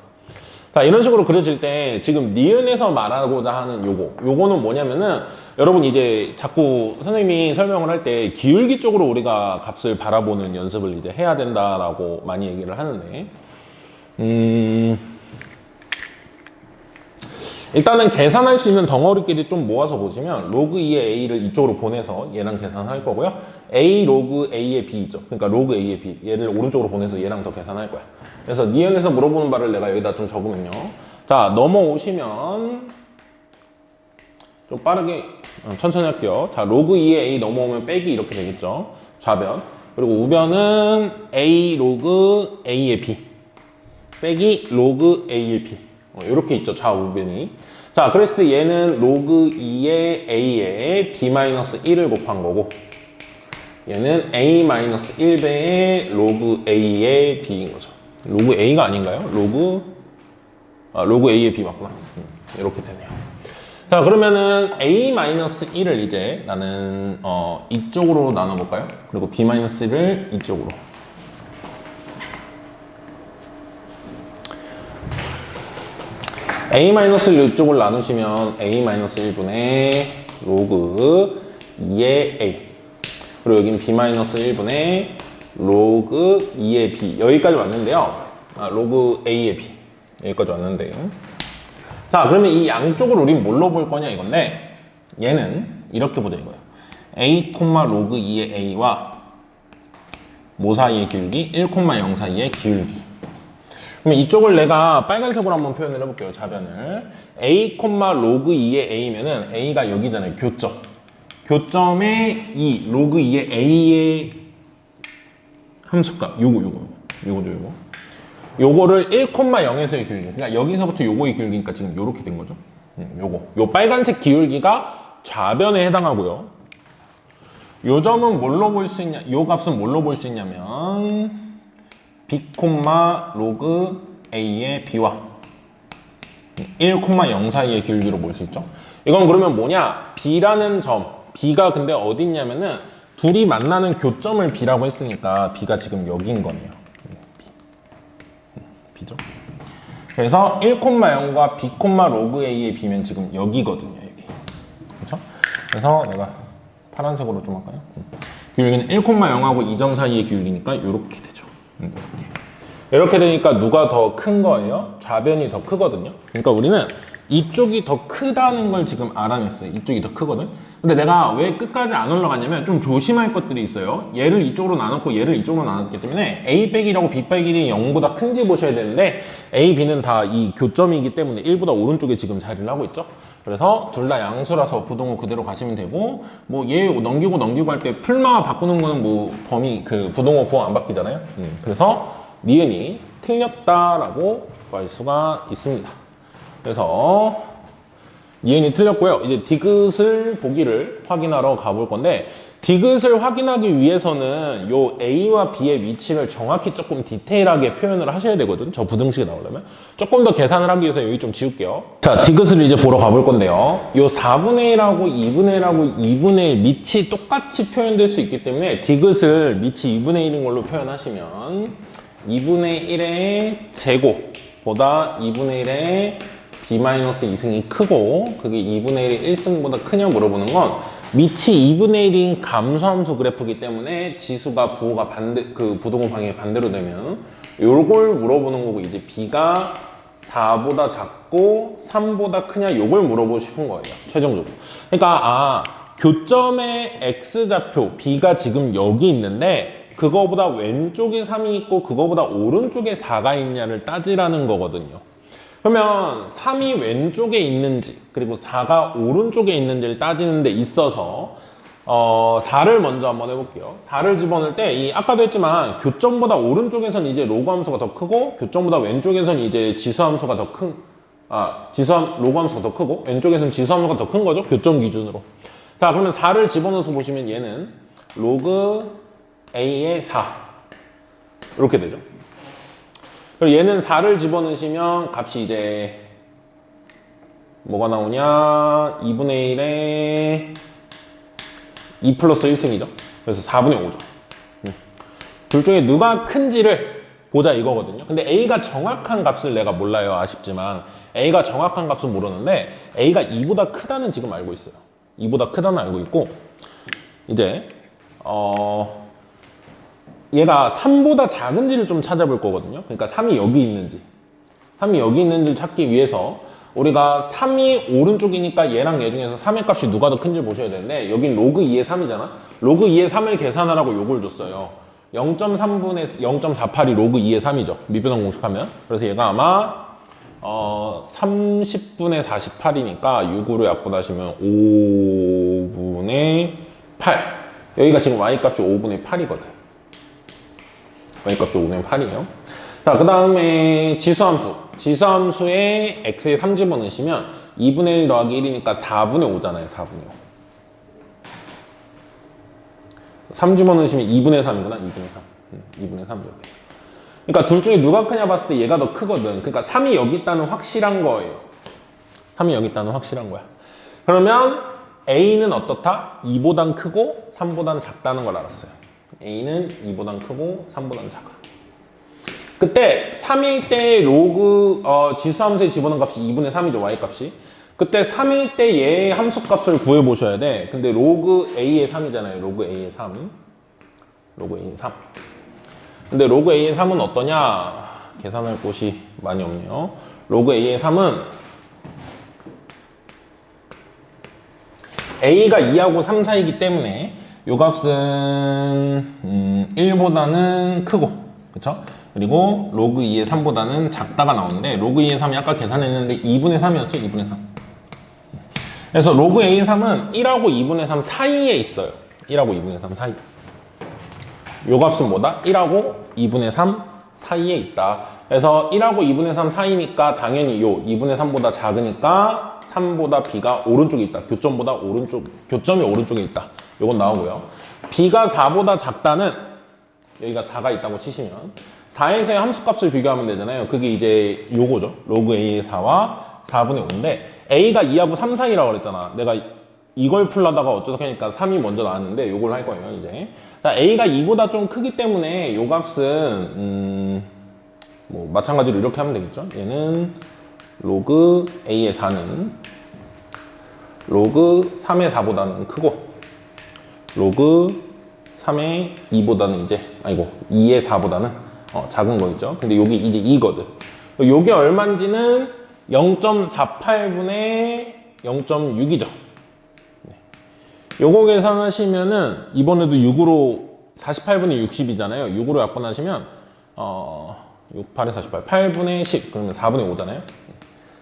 자, 이런 식으로 그려질 때 지금 니은에서 말하고자 하는 요거는 뭐냐면은 여러분 이제 자꾸 선생님이 설명을 할 때 기울기 쪽으로 우리가 값을 바라보는 연습을 이제 해야 된다라고 많이 얘기를 하는데 일단은 계산할 수 있는 덩어리끼리 좀 모아서 보시면 로그 2의 a를 이쪽으로 보내서 얘랑 계산할 거고요. a 로그 a의 b 있죠. 그러니까 로그 a의 b 얘를 오른쪽으로 보내서 얘랑 더 계산할 거야. 그래서 니은에서 물어보는 바를 내가 여기다 좀 적으면요. 자, 넘어오시면 좀 빠르게 천천히 할게요. 자, 로그 2의 a 넘어오면 빼기 이렇게 되겠죠. 좌변. 그리고 우변은 a 로그 a의 b 빼기 로그 a의 b 이렇게 있죠. 좌우변이. 자, 그랬을 때 얘는 로그 2의 a에 b-1을 곱한 거고 얘는 a-1배의 로그 a의 b인 거죠. 로그 a가 아닌가요? 로그 a의 b 맞구나. 이렇게 되네요. 자, 그러면은 a-1을 이제 나는 이쪽으로 나눠볼까요? 그리고 b-1을 이쪽으로. a-를 이쪽을 나누시면 a-1분의 로그 2의 a 그리고 여긴 b-1분의 로그 2의 b 여기까지 왔는데요. 로그 a의 b 여기까지 왔는데요. 자, 그러면 이 양쪽을 우린 뭘로 볼 거냐 이건데 얘는 이렇게 보자 이거예요. a, 로그 2의 a와 뭐 사이의 기울기? 1,0 사이의 기울기. 그럼 이쪽을 내가 빨간색으로 한번 표현을 해볼게요. 좌변을. a, 로그 2의 a면은 a가 여기잖아요. 교점. 교점의 2, 로그 2의 a의 함수값. 요거를 1,0에서의 기울기. 그러니까 여기서부터 요거의 기울기니까 지금 요렇게 된 거죠. 요 빨간색 기울기가 좌변에 해당하고요. 요 점은 뭘로 볼 수 있냐? 요 값은 뭘로 볼 수 있냐면 b, 로그 a의 b와 1,0 사이의 기울기로 볼 수 있죠. 이건 그러면 뭐냐? b라는 점, b가 근데 어디 있냐면은 둘이 만나는 교점을 b라고 했으니까 b가 지금 여기인 거네요. b죠. 그래서 1,0과 b, 로그 a의 b면 지금 여기거든요. 여기. 그렇죠? 그래서 내가 파란색으로 좀 할까요? 기울기는 1,0하고 2점 사이의 기울기니까 이렇게 되죠. 이렇게 되니까 누가 더 큰 거예요? 좌변이 더 크거든요. 그러니까 우리는 이쪽이 더 크다는 걸 지금 알아냈어요. 이쪽이 더 크거든. 근데 내가 왜 끝까지 안 올라갔냐면 좀 조심할 것들이 있어요. 얘를 이쪽으로 나눴고 얘를 이쪽으로 나눴기 때문에 a 빼기라고 b 빼기는 0보다 큰지 보셔야 되는데 a, b는 다 이 교점이기 때문에 1보다 오른쪽에 지금 자리를 하고 있죠. 그래서 둘 다 양수라서 부동호 그대로 가시면 되고 뭐 얘 넘기고 할 때 풀마 바꾸는 거는 뭐 범위 그 부동호 부호 안 바뀌잖아요. 그래서 니은이 틀렸다라고 할 수가 있습니다. 그래서 니은이 틀렸고요. 이제 디귿을 보기를 확인하러 가볼 건데 디귿을 확인하기 위해서는 요 A와 B의 위치를 정확히 조금 디테일하게 표현을 하셔야 되거든. 저 부등식이 나오려면. 조금 더 계산을 하기 위해서 여기 좀 지울게요. 자, 디귿을 이제 보러 가볼 건데요. 요 4분의 1하고 2분의 1하고 2분의 1 밑이 똑같이 표현될 수 있기 때문에 디귿을 밑이 2분의 1인 걸로 표현하시면 2분의 1의 제곱보다 2분의 1의 b-2승이 크고 그게 2분의 1의 1승보다 크냐 물어보는 건 밑이 2분의 1인 감소함수 그래프이기 때문에 지수가 부호가 그 부동호 방향이 반대로 되면 요걸 물어보는 거고 이제 b가 4보다 작고 3보다 크냐 요걸 물어보고 싶은 거예요. 최종적으로. 그러니까 교점의 x좌표 b가 지금 여기 있는데 그거보다 왼쪽에 3이 있고 그거보다 오른쪽에 4가 있냐를 따지라는 거거든요. 그러면 3이 왼쪽에 있는지 그리고 4가 오른쪽에 있는지를 따지는 데 있어서 4를 먼저 한번 해볼게요. 4를 집어넣을 때 이 아까도 했지만 교점보다 오른쪽에선 이제 로그 함수가 더 크고 교점보다 왼쪽에선 이제 지수 함수가 더 큰 로그 함수가 더 크고 왼쪽에선 지수 함수가 더 큰 거죠. 교점 기준으로. 자, 그러면 4를 집어넣어서 보시면 얘는 로그 a의 4 이렇게 되죠. 그리고 얘는 4를 집어넣으시면 값이 이제 뭐가 나오냐 2분의 1에 2 플러스 1승이죠. 그래서 4분의 5죠. 둘 중에 누가 큰지를 보자 이거거든요. 근데 A가 정확한 값을 내가 몰라요. 아쉽지만 A가 정확한 값은 모르는데 A가 2보다 크다는 지금 알고 있어요. 2보다 크다는 알고 있고 이제 얘가 3보다 작은지를 좀 찾아볼 거거든요. 그러니까 3이 여기 있는지 3이 여기 있는지를 찾기 위해서 우리가 3이 오른쪽이니까 얘랑 얘 중에서 3의 값이 누가 더 큰지 보셔야 되는데 여긴 로그 2의 3이잖아. 로그 2의 3을 계산하라고 요걸 줬어요. 0.3분의 0.48이 로그 2의 3이죠. 미분한 공식하면. 그래서 얘가 아마 30분의 48이니까 6으로 약분하시면 5분의 8. 여기가 지금 y값이 5분의 8이거든. y값이 5분의 8이에요. 자, 그 다음에 지수함수. 지수함수에 x에 3 집어넣으시면 2분의 1 더하기 1이니까 4분의 5잖아요. 4분의 5. 3 집어넣으시면 2분의 3이구나. 2분의 3. 2분의 3 이렇게. 그러니까 둘 중에 누가 크냐 봤을 때 얘가 더 크거든. 그러니까 3이 여기 있다는 확실한 거예요. 3이 여기 있다는 확실한 거야. 그러면 A는 어떻다? 2보단 크고 3보단 작다는 걸 알았어요. A는 2보단 크고 3보단 작아. 그때 3일 때 로그 지수함수에 집어넣은 값이 2분의 3이죠. y값이. 그때 3일 때 얘의 함수값을 구해보셔야 돼. 근데 로그 A의 3이잖아요. 로그 A의 3. 로그 A의 3. 근데 로그 A의 3은 어떠냐? 계산할 곳이 많이 없네요. 로그 A의 3은 A가 2하고 3 사이이기 때문에 요 값은 1보다는 크고, 그쵸? 그리고 로그 2의 3보다는 작다가 나오는데 로그 2의 3이 아까 계산했는데 2분의 3이었죠? 2분의 3. 그래서 로그 A의 3은 1하고 2분의 3 사이에 있어요. 1하고 2분의 3 사이. 요 값은 뭐다? 1하고 2분의 3 사이에 있다. 그래서 1하고 2분의 3 사이니까 당연히 요 2분의 3보다 작으니까 3보다 B가 오른쪽에 있다. 교점이 오른쪽에 있다. 요건 나오고요. B가 4보다 작다는 여기가 4가 있다고 치시면 4에서의 함수값을 비교하면 되잖아요. 그게 이제 요거죠. 로그 A의 4와 4분의 5인데 A가 2하고 3 사이라고 그랬잖아. 내가 이걸 풀려다가 어쩌다 하니까 3이 먼저 나왔는데 요걸 할 거예요. 이제 자, A가 2보다 좀 크기 때문에 요 값은 뭐 마찬가지로 이렇게 하면 되겠죠. 얘는 로그 A의 4는 로그 3의 4보다는 크고 로그 3의 2보다는 이제 2의 4보다는 작은 거 있죠. 근데 여기 이제 2거든. 요게 얼마인지는 0.48분의 0.6이죠. 요거 계산하시면은 이번에도 6으로 48분의 60이잖아요. 6으로 약분하시면 6, 8에 48, 8분의 10 그러면 4분의 5잖아요.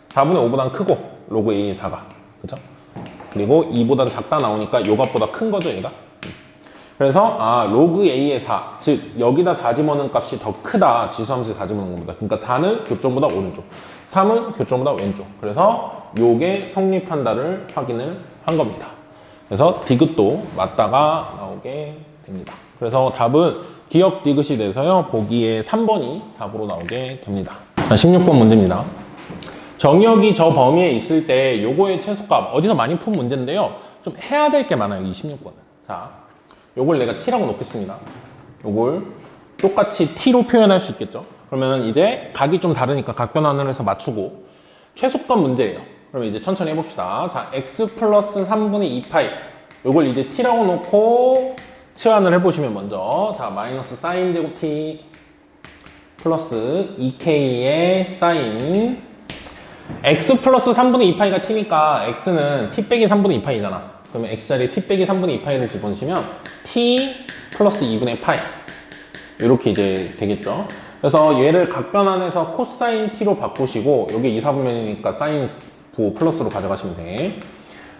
4분의 5보단 크고 로그 A의 4가 그죠? 그리고 2보단 작다 나오니까 요 값보다 큰 거죠 얘가. 그래서 로그 A의 4, 즉 여기다 4 집어넣은 값이 더 크다. 지수함수에 4 집어넣은 것보다. 그러니까 4는 교점보다 오른쪽, 3은 교점보다 왼쪽. 그래서 요게 성립한다를 확인을 한 겁니다. 그래서 디귿도 맞다가 나오게 됩니다. 그래서 답은 기억 디귿이 돼서요. 보기에 3번이 답으로 나오게 됩니다. 자, 16번 문제입니다. 정역이 저 범위에 있을 때 요거의 최소값 어디서 많이 푼 문제인데요. 좀 해야 될 게 많아요. 이 16번은. 자, 요걸 내가 t라고 놓겠습니다. 요걸 똑같이 t로 표현할 수 있겠죠. 그러면 이제 각이 좀 다르니까 각 변환을 해서 맞추고 최소값 문제예요. 그러면 이제 천천히 해봅시다. 자, x 플러스 3분의 2파이 요걸 이제 t라고 놓고 치환을 해보시면 먼저 자, 마이너스 사인 제곱 t 플러스 2k의 사인 x 플러스 3분의 2파이가 t니까 x는 t 빼기 3분의 2파이잖아. 그러면 x 자리에 t 빼기 3분의 2파이를 집어넣으시면 t 플러스 2분의 파이 이렇게 이제 되겠죠. 그래서 얘를 각변환해서 코사인 t로 바꾸시고 여기 2, 4분면이니까 사인 부 플러스로 가져가시면 돼.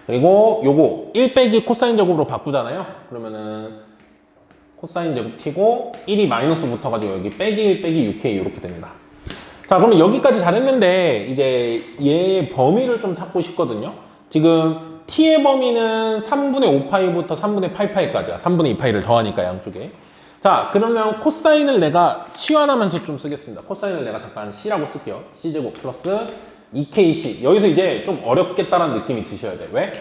그리고 요거 1 빼기 코사인 제곱으로 바꾸잖아요. 그러면은 코사인 제곱 t고 1이 마이너스 붙어가지고 여기 빼기 1 빼기 6k 이렇게 됩니다. 자, 그러면 여기까지 잘했는데 이제 얘의 범위를 좀 찾고 싶거든요. 지금 t의 범위는 3분의 5파이부터 3분의 8파이까지야. 3분의 2파이를 더하니까 양쪽에. 자, 그러면 코사인을 내가 치환하면서 좀 쓰겠습니다. 코사인을 내가 잠깐 c라고 쓸게요. c제곱 플러스 2kc. 여기서 이제 좀 어렵겠다라는 느낌이 드셔야 돼요. 왜?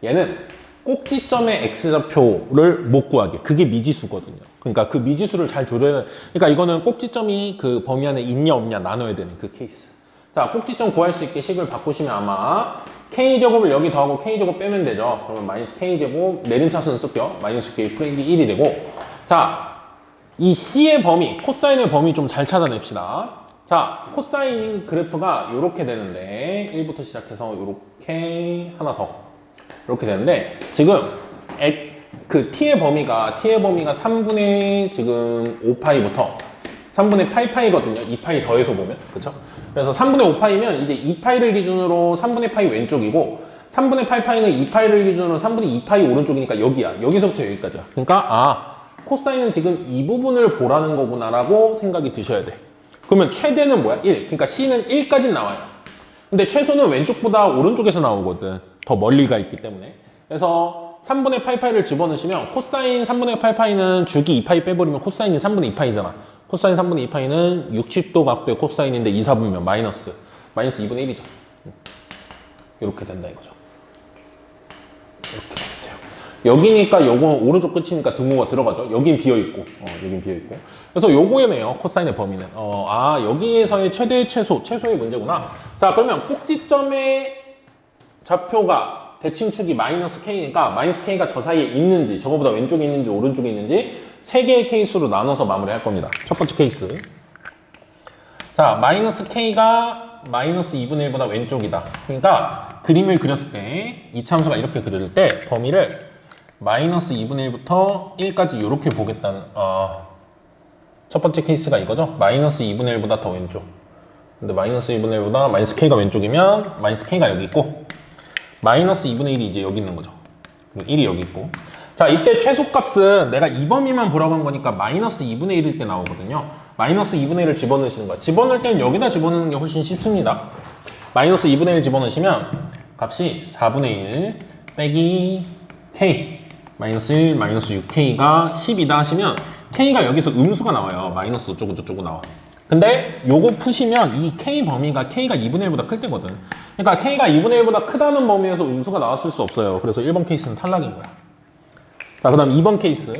얘는 꼭지점의 x좌표를 못 구하게. 그게 미지수거든요. 그러니까 그 미지수를 잘 조절해야 돼. 그러니까 이거는 꼭지점이 그 범위 안에 있냐 없냐 나눠야 되는 그 케이스. 자, 꼭지점 구할 수 있게 식을 바꾸시면 아마 k제곱을 여기 더하고 k제곱 빼면 되죠. 그러면 마이너스 k제곱 내림차순 쓸게요. 마이너스 k 프레임이 1이 되고 자, 이 c의 범위, 코사인의 범위 좀 잘 찾아냅시다. 자, 코사인 그래프가 이렇게 되는데 1부터 시작해서 이렇게 하나 더 이렇게 되는데 지금 그 t의 범위가 3분의 지금 5파이부터 3분의 8파이거든요. 2파이 더해서 보면 그쵸? 그래서 3분의 5파이면 이제 2파이를 기준으로 3분의 파이 왼쪽이고 3분의 8파이는 2파이를 기준으로 3분의 2파이 오른쪽이니까 여기야. 여기서부터 여기까지야. 그러니까 코사인은 지금 이 부분을 보라는 거구나라고 생각이 드셔야 돼. 그러면 최대는 뭐야? 1. 그러니까 C는 1까지 나와요. 근데 최소는 왼쪽보다 오른쪽에서 나오거든. 더 멀리 가 있기 때문에. 그래서 3분의 8파이를 집어넣으시면 코사인 3분의 8파이는 주기 2파이 빼버리면 코사인이 3분의 2파이잖아. 코사인 3분의 2파이는 60도 각도의 코사인인데 2, 4분면 마이너스 2분의 1이죠. 이렇게 된다 이거죠. 이렇게 되세요. 여기니까 요건 오른쪽 끝이니까 등호가 들어가죠. 여긴 비어있고, 여긴 비어있고. 그래서 요거네요. 코사인의 범위는. 여기에서의 최대 최소의 문제구나. 자, 그러면 꼭지점의 좌표가 대칭축이 마이너스 K니까 마이너스 K가 저 사이에 있는지, 저거보다 왼쪽에 있는지, 오른쪽에 있는지 세 개의 케이스로 나눠서 마무리할 겁니다. 첫 번째 케이스. 자, 마이너스 K가 마이너스 2분의 1보다 왼쪽이다. 그러니까 그림을 그렸을 때, 이 참수가 이렇게 그릴 때 범위를 마이너스 2분의 1부터 1까지 이렇게 보겠다는, 첫 번째 케이스가 이거죠. 마이너스 2분의 1보다 더 왼쪽. 근데 마이너스 2분의 1보다 마이너스 K가 왼쪽이면 마이너스 K가 여기 있고, 마이너스 2분의 1이 이제 여기 있는 거죠. 그리고 1이 여기 있고. 자, 이때 최소값은 내가 이 범위만 보라고 한 거니까 마이너스 2분의 1일 때 나오거든요. 마이너스 2분의 1을 집어넣으시는 거야. 집어넣을 때는 여기다 집어넣는 게 훨씬 쉽습니다. 마이너스 2분의 1 집어넣으시면 값이 4분의 1 빼기 K 마이너스 1 마이너스 6K가 10이다 하시면 K가 여기서 음수가 나와요. 마이너스 어쩌고 저쩌고 나와. 근데 요거 푸시면 이 K 범위가 K가 2분의 1보다 클 때거든. 그러니까 K가 2분의 1보다 크다는 범위에서 음수가 나왔을 수 없어요. 그래서 1번 케이스는 탈락인 거야. 자, 그 다음 2번 케이스.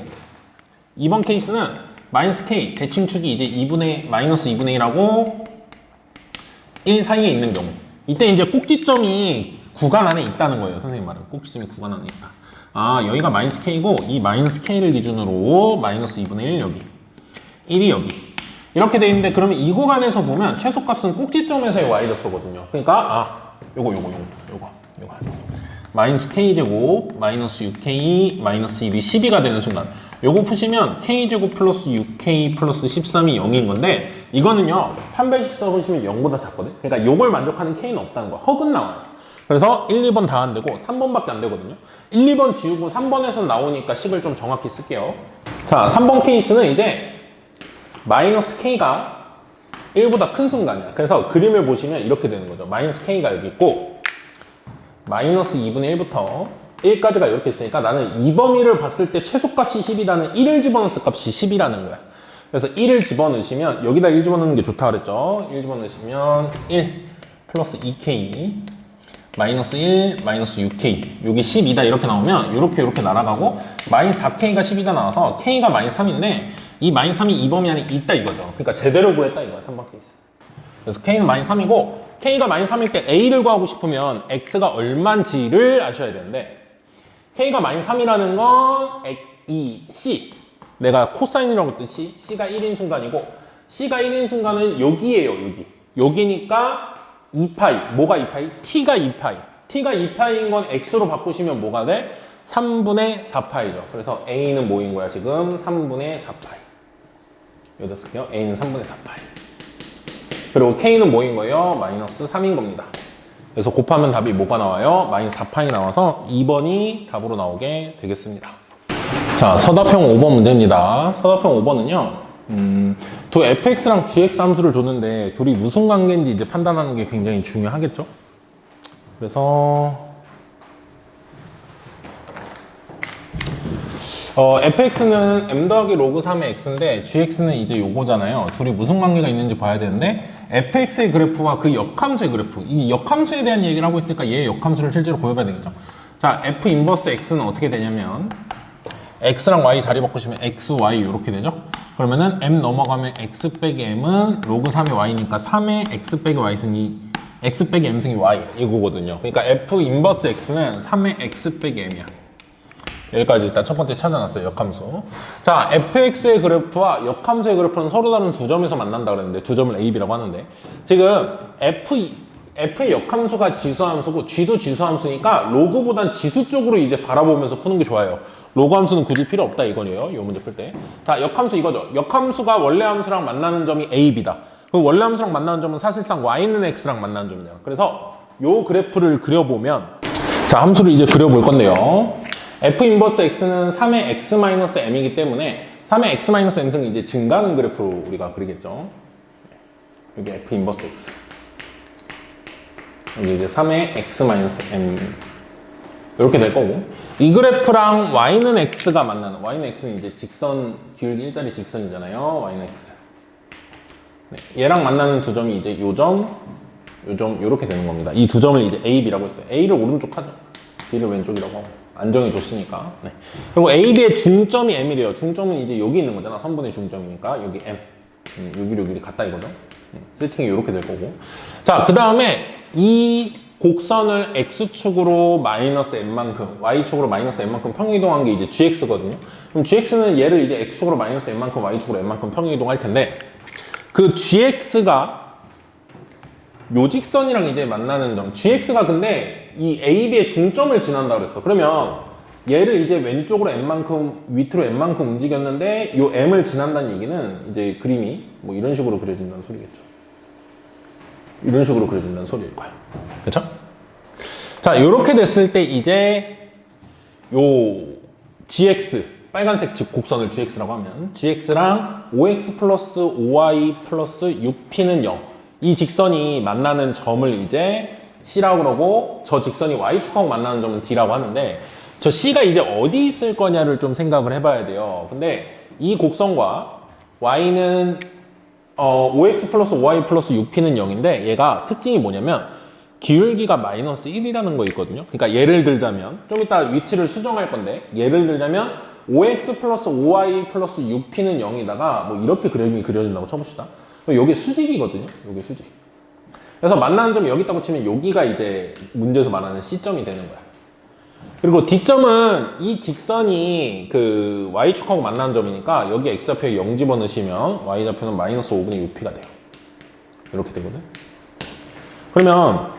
2번 케이스는 마이너스 K 대칭축이 이제 마이너스 2분의 1하고 1 사이에 있는 경우. 이때 이제 꼭지점이 구간 안에 있다는 거예요. 선생님 말은 꼭지점이 구간 안에 있다. 여기가 마이너스 K고 이 마이너스 K를 기준으로 마이너스 2분의 1 여기 1이 여기 이렇게 돼 있는데 그러면 이 구간에서 보면 최소값은 꼭지점에서의 y좌표거든요. 그러니까 요거 마이너스 K제곱 마이너스 6K 마이너스 1이 12가 되는 순간 요거 푸시면 K제곱 플러스 6K 플러스 13이 0인 건데 이거는요 판별식 써보시면 0보다 작거든. 그러니까 요걸 만족하는 K는 없다는 거야. 헉은 나와요. 그래서 1, 2번 다 안 되고 3번밖에 안 되거든요. 1, 2번 지우고 3번에서 나오니까 식을 좀 정확히 쓸게요. 자, 3번 케이스는 이제 마이너스 K가 1보다 큰 순간이야. 그래서 그림을 보시면 이렇게 되는 거죠. 마이너스 K가 여기 있고 마이너스 2분의 1부터 1까지가 이렇게 있으니까 나는 이 범위를 봤을 때 최소값이 10이라는 1을 집어넣었을 값이 10이라는 거야. 그래서 1을 집어넣으시면 여기다 1 집어넣는 게 좋다 그랬죠. 1 집어넣으시면 1 플러스 2K 마이너스 1 마이너스 6K 여기 12다 이렇게 나오면 이렇게 날아가고 마이너스 4K가 12다 나와서 K가 마이너스 3인데 이 마이너스 3이 이 범위 안에 있다 이거죠. 그러니까 제대로 구했다 이거야. 3번 케이스. 그래서 K는 마이너스 3이고 K가 마이너스 3일 때 A를 구하고 싶으면 X가 얼마인지를 아셔야 되는데 K가 마이너스 3이라는 건 이 C 내가 코사인이라고 했던 C가 1인 순간이고 C가 1인 순간은 여기에요. 여기니까 2파이 뭐가 2파이? T가 2파이 T가 2파이인 건 X로 바꾸시면 뭐가 돼? 3분의 4파이죠. 그래서 A는 뭐인 거야 지금? 3분의 4파이 여기다 쓸게요. A는 3분의 4파이 그리고 K는 뭐인 거예요? 마이너스 3인 겁니다. 그래서 곱하면 답이 뭐가 나와요? 마이너스 4파이 나와서 2번이 답으로 나오게 되겠습니다. 자, 서답형 5번 문제입니다. 서답형 5번은요. 두 fx랑 gx 함수를 줬는데 둘이 무슨 관계인지 이제 판단하는 게 굉장히 중요하겠죠? 그래서 fx는 m 더하기 로그 3의 x인데 gx는 이제 요거잖아요. 둘이 무슨 관계가 있는지 봐야 되는데 fx의 그래프와 그 역함수의 그래프 이 역함수에 대한 얘기를 하고 있으니까 얘의 역함수를 실제로 구해봐야 되겠죠. 자, f 인버스 x는 어떻게 되냐면 x랑 y 자리 바꾸시면 x, y 이렇게 되죠. 그러면은 m 넘어가면 x 빼기 m은 로그 3의 y니까 3의 x 빼기 y 승이 x 빼기 m 승이 y 이거거든요. 그러니까 f 인버스 x는 3의 x 빼기 m이야. 여기까지 일단 첫 번째 찾아놨어요. 역함수. 자, fx의 그래프와 역함수의 그래프는 서로 다른 두 점에서 만난다 그랬는데 두 점을 a, b라고 하는데 지금 f의 역함수가 지수함수고 g도 지수함수니까 로그보단 지수 쪽으로 이제 바라보면서 푸는 게 좋아요. 로그 함수는 굳이 필요 없다 이거예요. 이 문제 풀 때. 자, 역함수 이거죠. 역함수가 원래 함수랑 만나는 점이 a, b다. 그럼 원래 함수랑 만나는 점은 사실상 y는 x랑 만나는 점이잖아. 그래서 요 그래프를 그려보면 자, 함수를 이제 그려볼 건데요. f 인버스 x는 3의 x-m이기 때문에 3의 x-m은 이제 증가하는 그래프로 우리가 그리겠죠. 여기 f 인버스 x. 여기 이제 3의 x-m. 이렇게 될 거고. 이 그래프랑 y는 x가 만나는, y는 x는 이제 직선, 기울기 일자리 직선이잖아요. y는 x. 네, 얘랑 만나는 두 점이 이제 요 점, 요렇게 되는 겁니다. 이 두 점을 이제 a, b라고 했어요. a를 오른쪽 하죠. b를 왼쪽이라고 하고. 안정이 줬으니까. 네. 그리고 a, b의 중점이 m이래요. 중점은 이제 여기 있는 거잖아. 선분의 중점이니까. 여기 m. 여기 같다 이거죠. 세팅이 이렇게 될 거고. 자, 그 다음에 이 곡선을 x축으로 마이너스 m만큼, y축으로 마이너스 m만큼 평행이동한 게 이제 gx거든요. 그럼 gx는 얘를 이제 x축으로 마이너스 m만큼, y축으로 m만큼 평행이동할 텐데 그 gx가 요 직선이랑 이제 만나는 점, gx가 근데 이 a, b의 중점을 지난다 그랬어. 그러면 얘를 이제 왼쪽으로 m만큼, 밑으로 m만큼 움직였는데 요 m을 지난다는 얘기는 이제 그림이 뭐 이런 식으로 그려진다는 소리겠죠. 이런 식으로 그려진다는 소리일 거야. 그쵸? 자, 요렇게 됐을 때 이제 요 gx, 빨간색 즉 곡선을 gx라고 하면 gx랑 5x 플러스 5y 플러스 6p는 0. 이 직선이 만나는 점을 이제 c라고 그러고 저 직선이 y축하고 만나는 점은 d라고 하는데 저 c가 이제 어디 있을 거냐를 좀 생각을 해봐야 돼요. 근데 이 곡선과 y는 5x 플러스 5y 플러스 6p는 0인데 얘가 특징이 뭐냐면 기울기가 마이너스 1이라는 거 있거든요. 그러니까 예를 들자면 좀 이따 위치를 수정할 건데 예를 들자면 5x 플러스 5y 플러스 6p는 0이다가 뭐 이렇게 그림이 그려진다고 쳐봅시다. 여기 수직이거든요. 여기 수직. 그래서 만나는 점이 여기 있다고 치면 여기가 이제 문제에서 말하는 C점이 되는 거야. 그리고 D점은 이 직선이 그 Y축하고 만나는 점이니까 여기 X좌표에 0 집어넣으시면 Y좌표는 마이너스 5분의 6P가 돼요. 이렇게 되거든. 그러면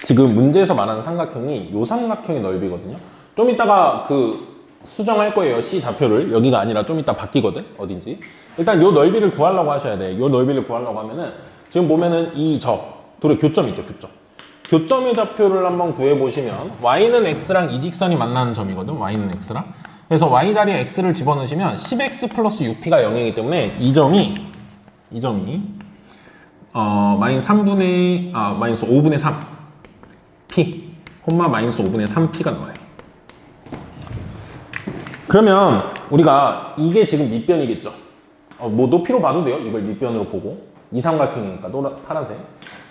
지금 문제에서 말하는 삼각형이 요 삼각형의 넓이거든요. 좀 이따가 그 수정할 거예요. C 좌표를. 여기가 아니라 좀 이따 바뀌거든. 어딘지. 일단 요 넓이를 구하려고 하셔야 돼. 요 넓이를 구하려고 하면은 지금 보면은 이 둘의 교점 있죠. 교점. 교점의 좌표를 한번 구해보시면 y는 x랑 이 직선이 만나는 점이거든. y는 x랑. 그래서 y 자리에 x를 집어넣으시면 10x 플러스 6p가 0이기 때문에 이 점이 마이너스 5분의 3 p 콤마 마이너스 5분의 3p가 나와요. 그러면 우리가 이게 지금 밑변이겠죠. 뭐 높이로 봐도 돼요. 이걸 밑변으로 보고 이 삼각형이니까 파란색.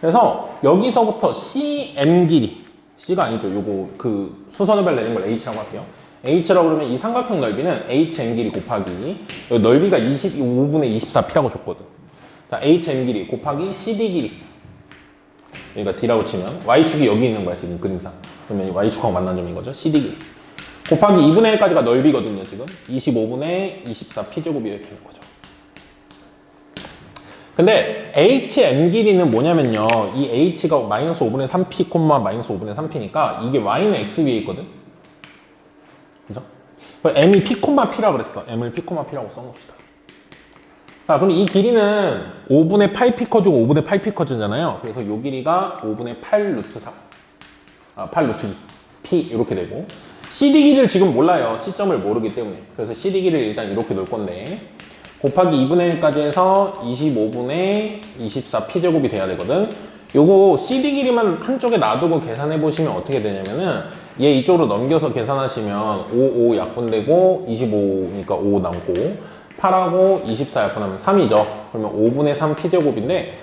그래서 여기서부터 CM 길이, C가 아니죠. 요거 그 수선을 내는 걸 H라고 할게요. H라고 그러면 이 삼각형 넓이는 HM 길이 곱하기 넓이가 25분의 24P라고 줬거든. 자, HM 길이 곱하기 CD 길이. 여기가 D라고 치면 Y축이 여기 있는 거야 지금 그림상. 그러면 Y축하고 만난 점인 거죠. CD 길이. 곱하기 2분의 1까지가 넓이거든요, 지금. 25분의 24P제곱이 이렇게 되는 거죠. 근데 HM 길이는 뭐냐면요. 이 H가 마이너스 5분의 3P, 마이너스 5분의 3P니까 이게 Y는 X 위에 있거든? 그죠? M이 P, P라고 그랬어. M을 P, P라고 써놓읍시다. 자, 그럼 이 길이는 5분의 8P 커즈고 5분의 8P 커즈잖아요. 그래서 이 길이가 5분의 8 루트 3. 8 루트 2. P 이렇게 되고. CD 길이를 지금 몰라요. C점을 모르기 때문에. 그래서 CD 길이를 일단 이렇게 놓을 건데 곱하기 2분의 1까지 해서 25분의 24P제곱이 돼야 되거든. 요거 CD 길이만 한쪽에 놔두고 계산해 보시면 어떻게 되냐면은 얘 이쪽으로 넘겨서 계산하시면 5 약분되고 25니까 5 남고 8하고 24 약분하면 3이죠. 그러면 5분의 3P제곱인데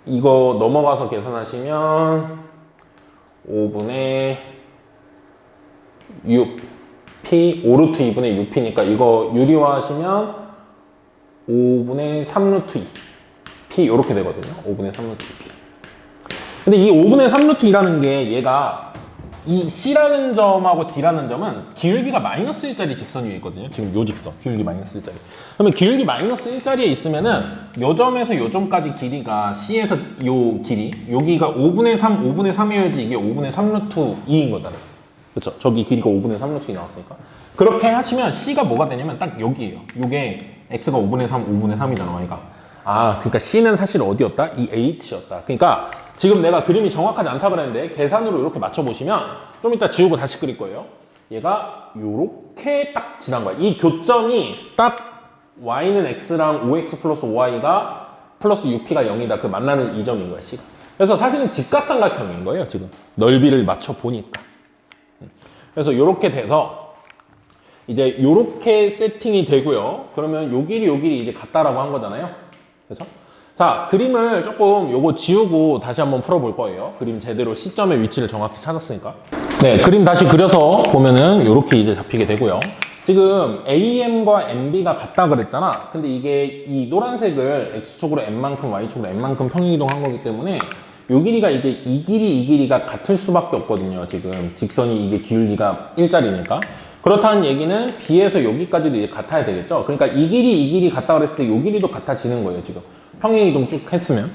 이거 넘어가서 계산하시면 5분의 6P 5루트 2분의 6P니까 이거 유리화하시면 5분의 3루트 2 P 이렇게 되거든요. 5분의 3루트 2 P. 근데 이 5분의 3루트 2라는 게 얘가 이 C라는 점하고 D라는 점은 기울기가 마이너스 1짜리 직선 위에 있거든요. 지금 요 직선, 기울기 마이너스 1짜리. 그러면 기울기 마이너스 1짜리에 있으면은 요 점에서 요 점까지 길이가 C에서 요 길이, 여기가 5분의 3, 5분의 3이어야지 이게 5분의 3 루트 2인 거잖아요. 그쵸? 저기 길이가 5분의 3 루트 2 나왔으니까. 그렇게 하시면 C가 뭐가 되냐면 딱 여기에요. 요게 X가 5분의 3, 5분의 3이잖아, Y가. 아, 그러니까 C는 사실 어디였다? 이 H였다. 그러니까 지금 내가 그림이 정확하지 않다 그랬는데 계산으로 이렇게 맞춰보시면 좀 이따 지우고 다시 그릴 거예요. 얘가 요렇게 딱 지난 거야. 이 교점이 딱 Y는 X랑 5X 플러스 5Y가 플러스 6P가 0이다. 그 만나는 이 점인 거야, C가. 그래서 사실은 직각삼각형인 거예요, 지금. 넓이를 맞춰보니까. 그래서 요렇게 돼서 이제 요렇게 세팅이 되고요. 그러면 요 길이 이제 같다라고 한 거잖아요. 그렇죠? 자, 그림을 조금 요거 지우고 다시 한번 풀어볼 거예요. 그림 제대로 시점의 위치를 정확히 찾았으니까. 네, 그림 다시 그려서 보면은 요렇게 이제 잡히게 되고요. 지금 AM과 MB가 같다 그랬잖아. 근데 이게 이 노란색을 X축으로 M만큼 Y축으로 M만큼 평행이동한 거기 때문에 요 길이가 이제 이 길이가 같을 수밖에 없거든요. 지금 직선이 이게 기울기가 1짜리니까. 그렇다는 얘기는 B에서 여기까지도 이제 같아야 되겠죠. 그러니까 이 길이 같다 그랬을 때 이 길이도 같아지는 거예요, 지금. 평행이동 쭉 했으면.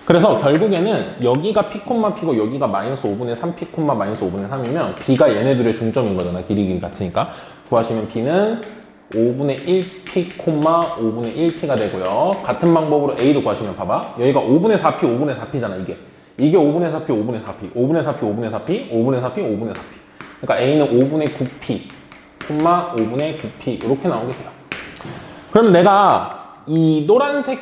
그래서 결국에는 여기가 P, P고 여기가 마이너스 5분의 3P, 마이너스 5분의 3이면 B가 얘네들의 중점인 거잖아. 길이 같으니까. 구하시면 B는 5분의 1P, 5분의 1P가 되고요. 같은 방법으로 A도 구하시면 봐봐. 여기가 5분의 4P, 5분의 4P잖아, 이게. 이게 5분의 4P, 5분의 4P, 5분의 4P, 5분의 4P, 5분의 4P, 5분의 4P. 그러니까 A는 5분의 9P, 5분의 9P 이렇게 나오게 돼요. 그럼 내가 이 노란색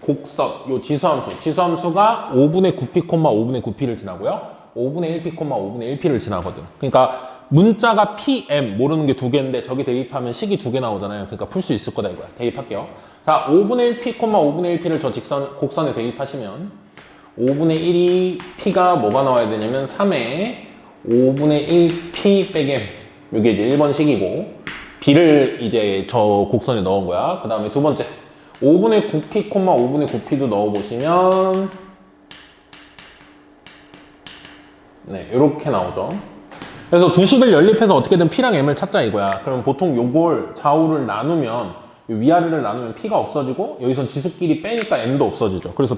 곡선, 요 지수함수가 5분의 9P, 5분의 9P를 지나고요. 5분의 1P, 5분의 1P를 지나거든. 그러니까 문자가 PM, 모르는 게 두 개인데 저기 대입하면 식이 두 개 나오잖아요. 그러니까 풀 수 있을 거다 이거야. 대입할게요. 자, 5분의 1P, 5분의 1P를 저 곡선에 대입하시면 5분의 1이 P가 뭐가 나와야 되냐면 3에 5분의 1P 빼기 M. 이게 이제 1번 식이고 B를 이제 저 곡선에 넣은 거야. 그 다음에 두 번째 5분의 9P, 5분의 9P도 넣어보시면 네, 이렇게 나오죠. 그래서 두 식을 연립해서 어떻게든 P랑 M을 찾자 이거야. 그럼 보통 요걸 좌우를 나누면 위아래를 나누면 P가 없어지고 여기선 지수끼리 빼니까 M도 없어지죠. 그래서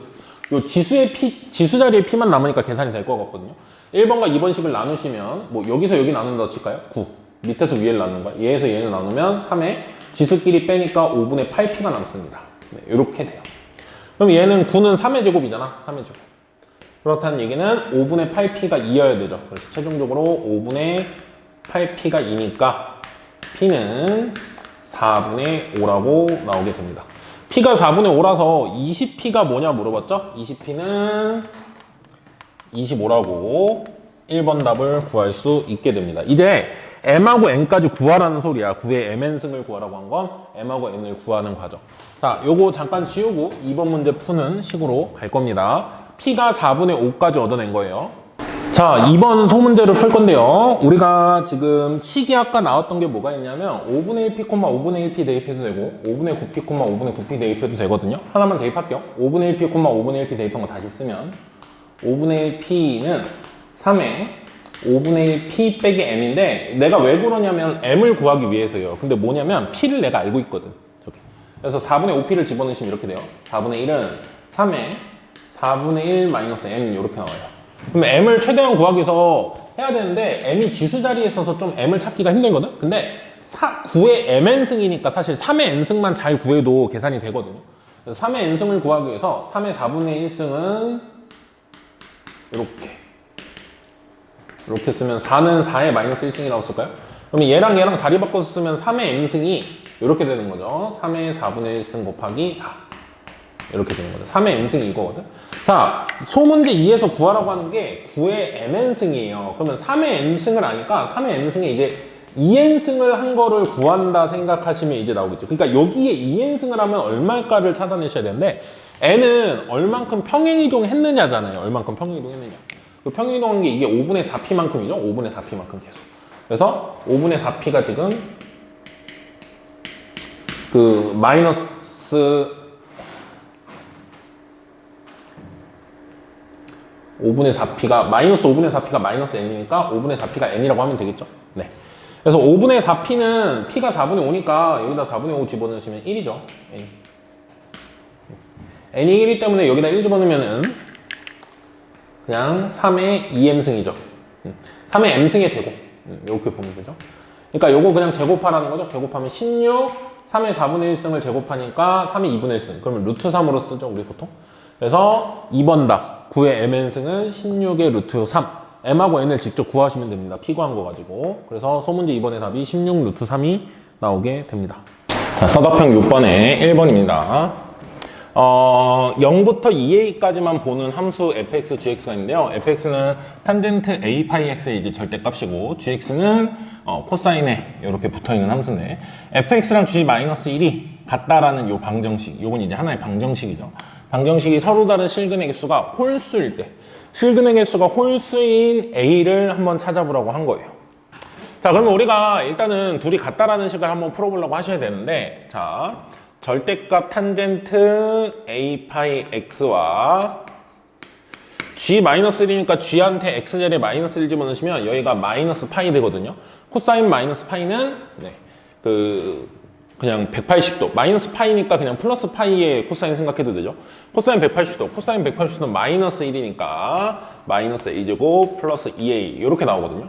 요 지수의 지수 자리에 P만 남으니까 계산이 될 것 같거든요. 1번과 2번 식을 나누시면 뭐 여기서 여기 나눈다 칠까요? 9. 밑에서 위를 나누는 거야. 얘에서 얘는 나누면 3에 지수끼리 빼니까 5분의 8P가 남습니다. 네, 이렇게 돼요. 그럼 얘는 9는 3의 제곱이잖아. 3의 제곱. 그렇다는 얘기는 5분의 8P가 2여야 되죠. 그래서 최종적으로 5분의 8P가 2니까 P는 4분의 5라고 나오게 됩니다. P가 4분의 5라서 20P가 뭐냐 물어봤죠? 20P는 25라고 1번 답을 구할 수 있게 됩니다. 이제 M하고 N까지 구하라는 소리야. 9의 MN승을 구하라고 한 건 M하고 N을 구하는 과정. 자, 요거 잠깐 지우고 2번 문제 푸는 식으로 갈 겁니다. P가 4분의 5까지 얻어낸 거예요. 자, 2번 소문제를 풀 건데요. 우리가 지금 식이 아까 나왔던 게 뭐가 있냐면 5분의 1P, 5분의 1P 대입해도 되고 5분의 9P, 5분의 9P 대입해도 되거든요. 하나만 대입할게요. 5분의 1P, 5분의 1P 대입한 거 다시 쓰면 5분의 1P는 3에 5분의 1P 빼기 M인데 내가 왜 그러냐면 M을 구하기 위해서요. 근데 뭐냐면 P를 내가 알고 있거든. 저기. 그래서 4분의 5P를 집어넣으시면 이렇게 돼요. 4분의 1은 3에 4분의 1 마이너스 M 이렇게 나와요. 그럼 M을 최대한 구하기 위해서 해야 되는데 M이 지수 자리에 있어서 좀 M을 찾기가 힘들거든? 근데 9의 MN승이니까 사실 3의 N승만 잘 구해도 계산이 되거든요. 그래서 3의 N승을 구하기 위해서 3의 4분의 1승은 이렇게 쓰면 4는 4의 마이너스 1승이 나왔을까요? 그러면 얘랑 자리 바꿔서 쓰면 3의 N승이 이렇게 되는 거죠. 3의 4분의 1승 곱하기 4 이렇게 되는 거죠. 3의 N승이 이거거든. 자, 소문제 2에서 구하라고 하는 게 9의 MN승이에요. 그러면 3의 N승을 아니까 3의 N승에 이제 2N승을 한 거를 구한다 생각하시면 이제 나오겠죠. 그러니까 여기에 2N승을 하면 얼마일까를 찾아내셔야 되는데 N은 얼만큼 평행이동 했느냐잖아요. 얼만큼 평행이동 했느냐. 그 평행이동한 게 이게 5분의 4P만큼이죠. 5분의 4P만큼 계속. 그래서 5분의 4P가 지금 그 마이너스 5분의 4p가 마이너스 5분의 4p가 마이너스 n이니까 5분의 4p가 n이라고 하면 되겠죠. 네. 그래서 5분의 4p는 p가 4분의 5니까 여기다 4분의 5 집어넣으시면 1이죠. n이 1이기 때문에 여기다 1 집어넣으면은 그냥 3의 2m승이죠. 3의 m승의 제곱. 이렇게 보면 되죠. 그러니까 요거 그냥 제곱하라는 거죠. 제곱하면 16, 3의 4분의 1승을 제곱하니까 3의 2분의 1승. 그러면 루트 3으로 쓰죠, 우리 보통. 그래서 2번 답. 9의 mn승은 16의 루트 3. m하고 n을 직접 구하시면 됩니다. p 구한 거 가지고. 그래서 소문제 2번의 답이 16 루트 3이 나오게 됩니다. 자, 서답형 6번의 1번입니다. 0부터 2a까지만 보는 함수 fx, gx가 있는데요. fx는 탄젠트 a 파이 x의 이제 절대값이고, gx는 코사인에 이렇게 붙어있는 함수인데, fx랑 g-1이 같다라는 요 방정식, 요건 이제 하나의 방정식이죠. 방정식이 서로 다른 실근의 개수가 홀수일 때, 실근의 개수가 홀수인 a를 한번 찾아보라고 한 거예요. 자, 그러면 우리가 일단은 둘이 같다라는 식을 한번 풀어보려고 하셔야 되는데, 자, 절대값 탄젠트 a 파이 x와 g-1이니까 g한테 x제곱에 마이너스 1 집어넣으시면 여기가 마이너스 파이 되거든요. 코사인 마이너스 파이는 그냥 180도, 마이너스 파이니까 그냥 플러스 파이의 코사인 생각해도 되죠. 코사인 180도, 코사인 180도는 마이너스 1이니까 마이너스 a제곱 플러스 2a 이렇게 나오거든요.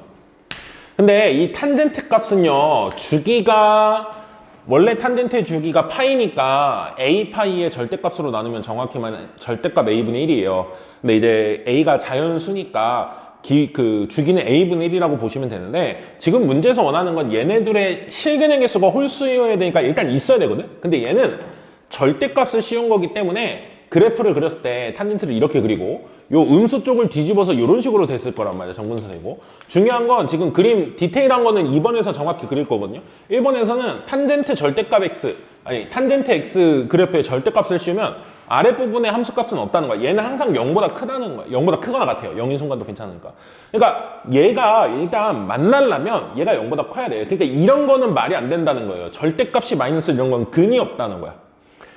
근데 이 탄젠트 값은요, 주기가 원래 탄젠트의 주기가 파이니까 a 파이의 절대값으로 나누면 정확히 말하면 절대값 a분의 1이에요. 근데 이제 a가 자연수니까 주기는 a분의 1이라고 보시면 되는데, 지금 문제에서 원하는 건 얘네들의 실근의 개수가 홀수여야 되니까 일단 있어야 되거든. 근데 얘는 절대값을 씌운 거기 때문에 그래프를 그렸을 때 탄젠트를 이렇게 그리고 요 음수 쪽을 뒤집어서 이런 식으로 됐을 거란 말이야, 정근선이고. 중요한 건 지금 그림 디테일한 거는 2번에서 정확히 그릴 거거든요. 1번에서는 탄젠트 절대값 x, 아니 탄젠트 x 그래프의 절대값을 씌우면 아랫부분의 함수값은 없다는 거야. 얘는 항상 0보다 크다는 거야. 0보다 크거나 같아요. 0인 순간도 괜찮으니까. 그러니까 얘가 일단 만나려면 얘가 0보다 커야 돼요. 그러니까 이런 거는 말이 안 된다는 거예요. 절대값이 마이너스 이런 건 근이 없다는 거야.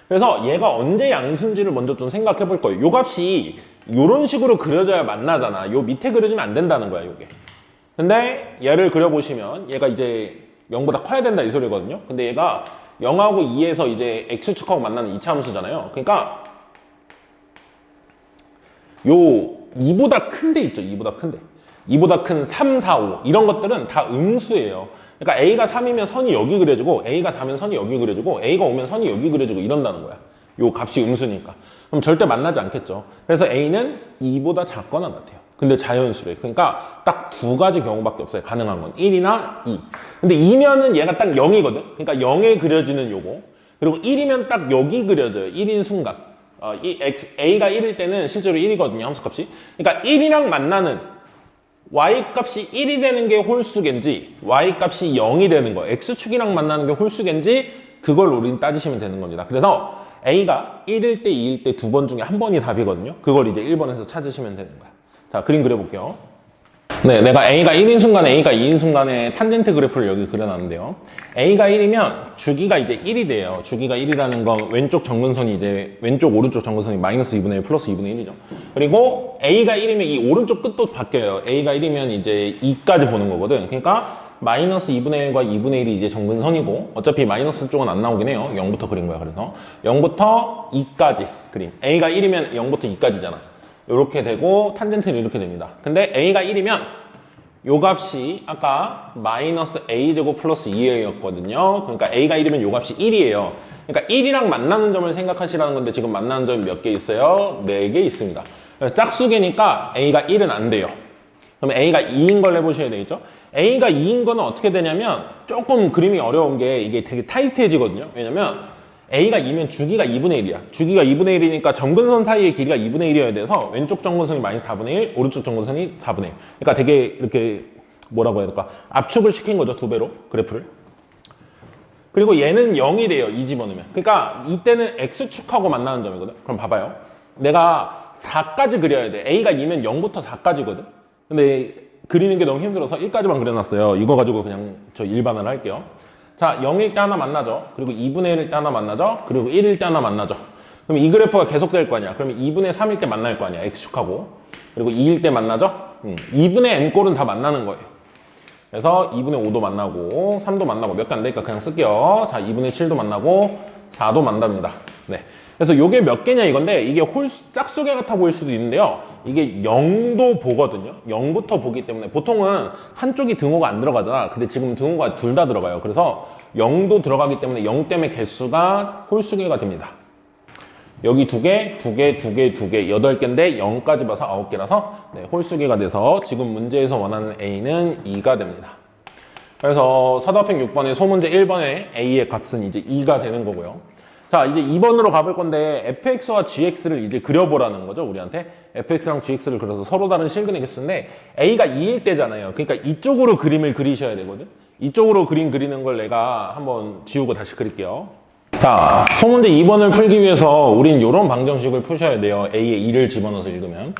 그래서 얘가 언제 양수인지를 먼저 좀 생각해 볼 거예요. 요 값이 요런 식으로 그려져야 만나잖아. 요 밑에 그려지면 안 된다는 거야, 요게. 근데 얘를 그려보시면 얘가 이제 0보다 커야 된다 이 소리거든요. 근데 얘가 0하고 2에서 이제 x축하고 만나는 2차 함수잖아요. 그러니까 요 2보다 큰 데 있죠. 2보다 큰 데. 2보다 큰 3, 4, 5 이런 것들은 다 음수예요. 그러니까 a가 3이면 선이 여기 그려지고 a가 4면 선이 여기 그려지고 a가 5면 선이 여기 그려지고 이런다는 거야. 요 값이 음수니까. 그럼 절대 만나지 않겠죠. 그래서 a는 2보다 작거나 같아요. 근데 자연수래. 그러니까 딱 두 가지 경우밖에 없어요. 가능한 건 1이나 2. 근데 2면은 얘가 딱 0이거든. 그러니까 0에 그려지는 요거. 그리고 1이면 딱 여기 그려져요. 1인 순간. a가 1일 때는 실제로 1이거든요. 함수값이. 그러니까 1이랑 만나는 y값이 1이 되는 게 홀수겐지 y값이 0이 되는 거, x축이랑 만나는 게 홀수겐지 그걸 우리는 따지시면 되는 겁니다. 그래서 a가 1일 때, 2일 때 두 번 중에 한 번이 답이거든요. 그걸 이제 1번에서 찾으시면 되는 거야. 자, 그림 그려볼게요. 네, 내가 a가 1인 순간에 a가 2인 순간에 탄젠트 그래프를 여기 그려놨는데요. a가 1이면 주기가 이제 1이 돼요. 주기가 1이라는 건 왼쪽 정근선이 이제 왼쪽 오른쪽 정근선이 마이너스 2분의 1 플러스 2분의 1이죠. 그리고 a가 1이면 이 오른쪽 끝도 바뀌어요. a가 1이면 이제 2까지 보는 거거든. 그러니까 마이너스 2분의 1과 2분의 1이 이제 정근선이고, 어차피 마이너스 쪽은 안 나오긴 해요. 0부터 그린 거야. 그래서 0부터 2까지 그림. a가 1이면 0부터 2까지잖아. 이렇게 되고 탄젠트는 이렇게 됩니다. 근데 a가 1이면 요 값이 아까 마이너스 a제곱 플러스 2a였거든요. 그러니까 a가 1이면 요 값이 1이에요. 그러니까 1이랑 만나는 점을 생각하시라는 건데 지금 만나는 점이 몇 개 있어요? 4개 있습니다. 짝수개니까 a가 1은 안 돼요. 그럼 a가 2인 걸 해보셔야 되겠죠? a가 2인 거는 어떻게 되냐면 조금 그림이 어려운 게 이게 되게 타이트해지거든요. 왜냐면 a가 2면 주기가 2분의 1이야. 주기가 2분의 1이니까 정근선 사이의 길이가 2분의 1이어야 돼서 왼쪽 정근선이 마이너스 4분의 1, 오른쪽 정근선이 4분의 1. 그러니까 되게 이렇게 뭐라고 해야 될까? 압축을 시킨 거죠, 2배로 그래프를. 그리고 얘는 0이 돼요, 2 집어넣으면. 그러니까 이때는 x축하고 만나는 점이거든. 그럼 봐봐요. 내가 4까지 그려야 돼. a가 2면 0부터 4까지거든. 근데 그리는 게 너무 힘들어서 1까지만 그려놨어요. 이거 가지고 그냥 저 일반화를 할게요. 자, 0일 때 하나 만나죠. 그리고 2분의 1일 때 하나 만나죠. 그리고 1일 때 하나 만나죠. 그럼 이 그래프가 계속 될 거 아니야. 그러면 2분의 3일 때 만날 거 아니야. x축하고. 그리고 2일 때 만나죠? 2분의 n꼴은 다 만나는 거예요. 그래서 2분의 5도 만나고 3도 만나고 몇 개 안 되니까 그냥 쓸게요. 자, 2분의 7도 만나고 4도 만납니다. 네. 그래서 요게 몇 개냐 이건데 이게 짝수개 같아 보일 수도 있는데요. 이게 0도 보거든요. 0부터 보기 때문에 보통은 한쪽이 등호가 안 들어가잖아. 근데 지금 등호가 둘 다 들어가요. 그래서 0도 들어가기 때문에 0 때문에 개수가 홀수개가 됩니다. 여기 2개, 2개, 2개, 2개, 8개인데 0까지 봐서 9개라서 네, 홀수개가 돼서 지금 문제에서 원하는 A는 2가 됩니다. 그래서 사도합행 6번의 소문제 1번의 A의 값은 이제 2가 되는 거고요. 자, 이제 2번으로 가볼 건데 fx와 gx를 이제 그려보라는 거죠, 우리한테. fx랑 gx를 그려서 서로 다른 실근의 개수인데 A가 2일 때잖아요. 그러니까 이쪽으로 그림을 그리셔야 되거든. 이쪽으로 그림 그리는 걸 내가 한번 지우고 다시 그릴게요. 자, 소문제 2번을 풀기 위해서 우린 이런 방정식을 푸셔야 돼요. A에 2를 집어넣어서 읽으면.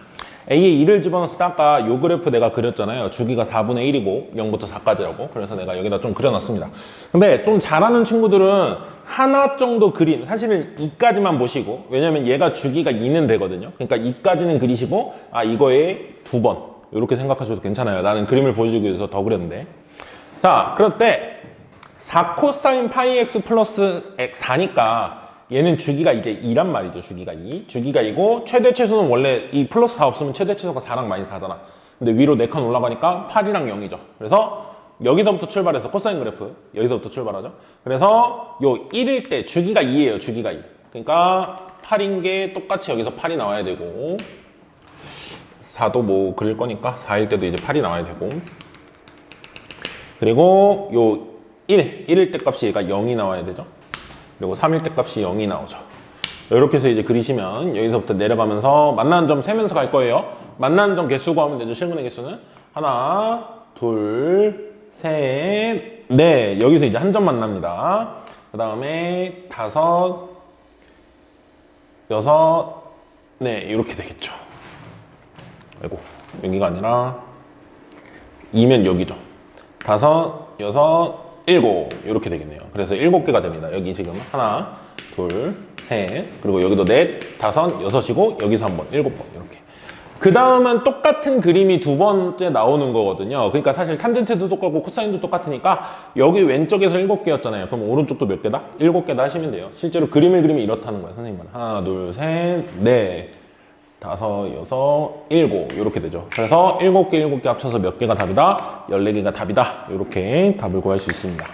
A에 2를 집어넣었을 때 아까 요 그래프 내가 그렸잖아요. 주기가 4분의 1이고 0부터 4까지라고. 그래서 내가 여기다 좀 그려놨습니다. 근데 좀 잘하는 친구들은 하나 정도 그림, 사실은 2까지만 보시고, 왜냐면 얘가 주기가 2는 되거든요. 그러니까 2까지는 그리시고, 아, 이거에 2번 이렇게 생각하셔도 괜찮아요. 나는 그림을 보여주기 위해서 더 그렸는데. 자, 그럴 때 4 코사인 파이 x 플러스 4니까 얘는 주기가 이제 2란 말이죠. 주기가 2. 주기가 2고 최대 최소는 원래 이 플러스 4 없으면 최대 최소가 4랑 마이너스 4잖아. 근데 위로 4칸 올라가니까 8이랑 0이죠. 그래서 여기서부터 출발해서 코사인 그래프 여기서부터 출발하죠. 그래서 요 1일 때 주기가 2예요. 주기가 2. 그러니까 8인 게 똑같이 여기서 8이 나와야 되고 4도 뭐 그릴 거니까 4일 때도 이제 8이 나와야 되고 그리고 요 1일 때 값이 얘가 0이 나와야 되죠. 그리고 3일 때 값이 0이 나오죠. 이렇게 해서 이제 그리시면 여기서부터 내려가면서 만나는 점 세면서 갈 거예요. 만나는 점 개수 구하면 되죠. 실근의 개수는 하나, 둘, 셋, 넷. 여기서 이제 한 점 만납니다. 그 다음에 5, 6, 네, 이렇게 되겠죠. 아이고, 여기가 아니라 2면 여기죠. 5, 6, 7 이렇게 되겠네요. 그래서 7개가 됩니다. 여기 지금 하나, 둘, 셋, 그리고 여기도 넷, 5, 6이고 여기서 한 번, 7번 이렇게. 그 다음은 똑같은 그림이 두 번째 나오는 거거든요. 그러니까 사실 탄젠트도 똑같고 코사인도 똑같으니까 여기 왼쪽에서 7개였잖아요. 그럼 오른쪽도 몇 개다? 7개다 하시면 돼요. 실제로 그림을 그리면 이렇다는 거예요. 선생님은 하나, 둘, 셋, 넷, 5, 6, 7 이렇게 되죠. 그래서 7개 합쳐서 몇 개가 답이다? 14개가 답이다. 이렇게 답을 구할 수 있습니다.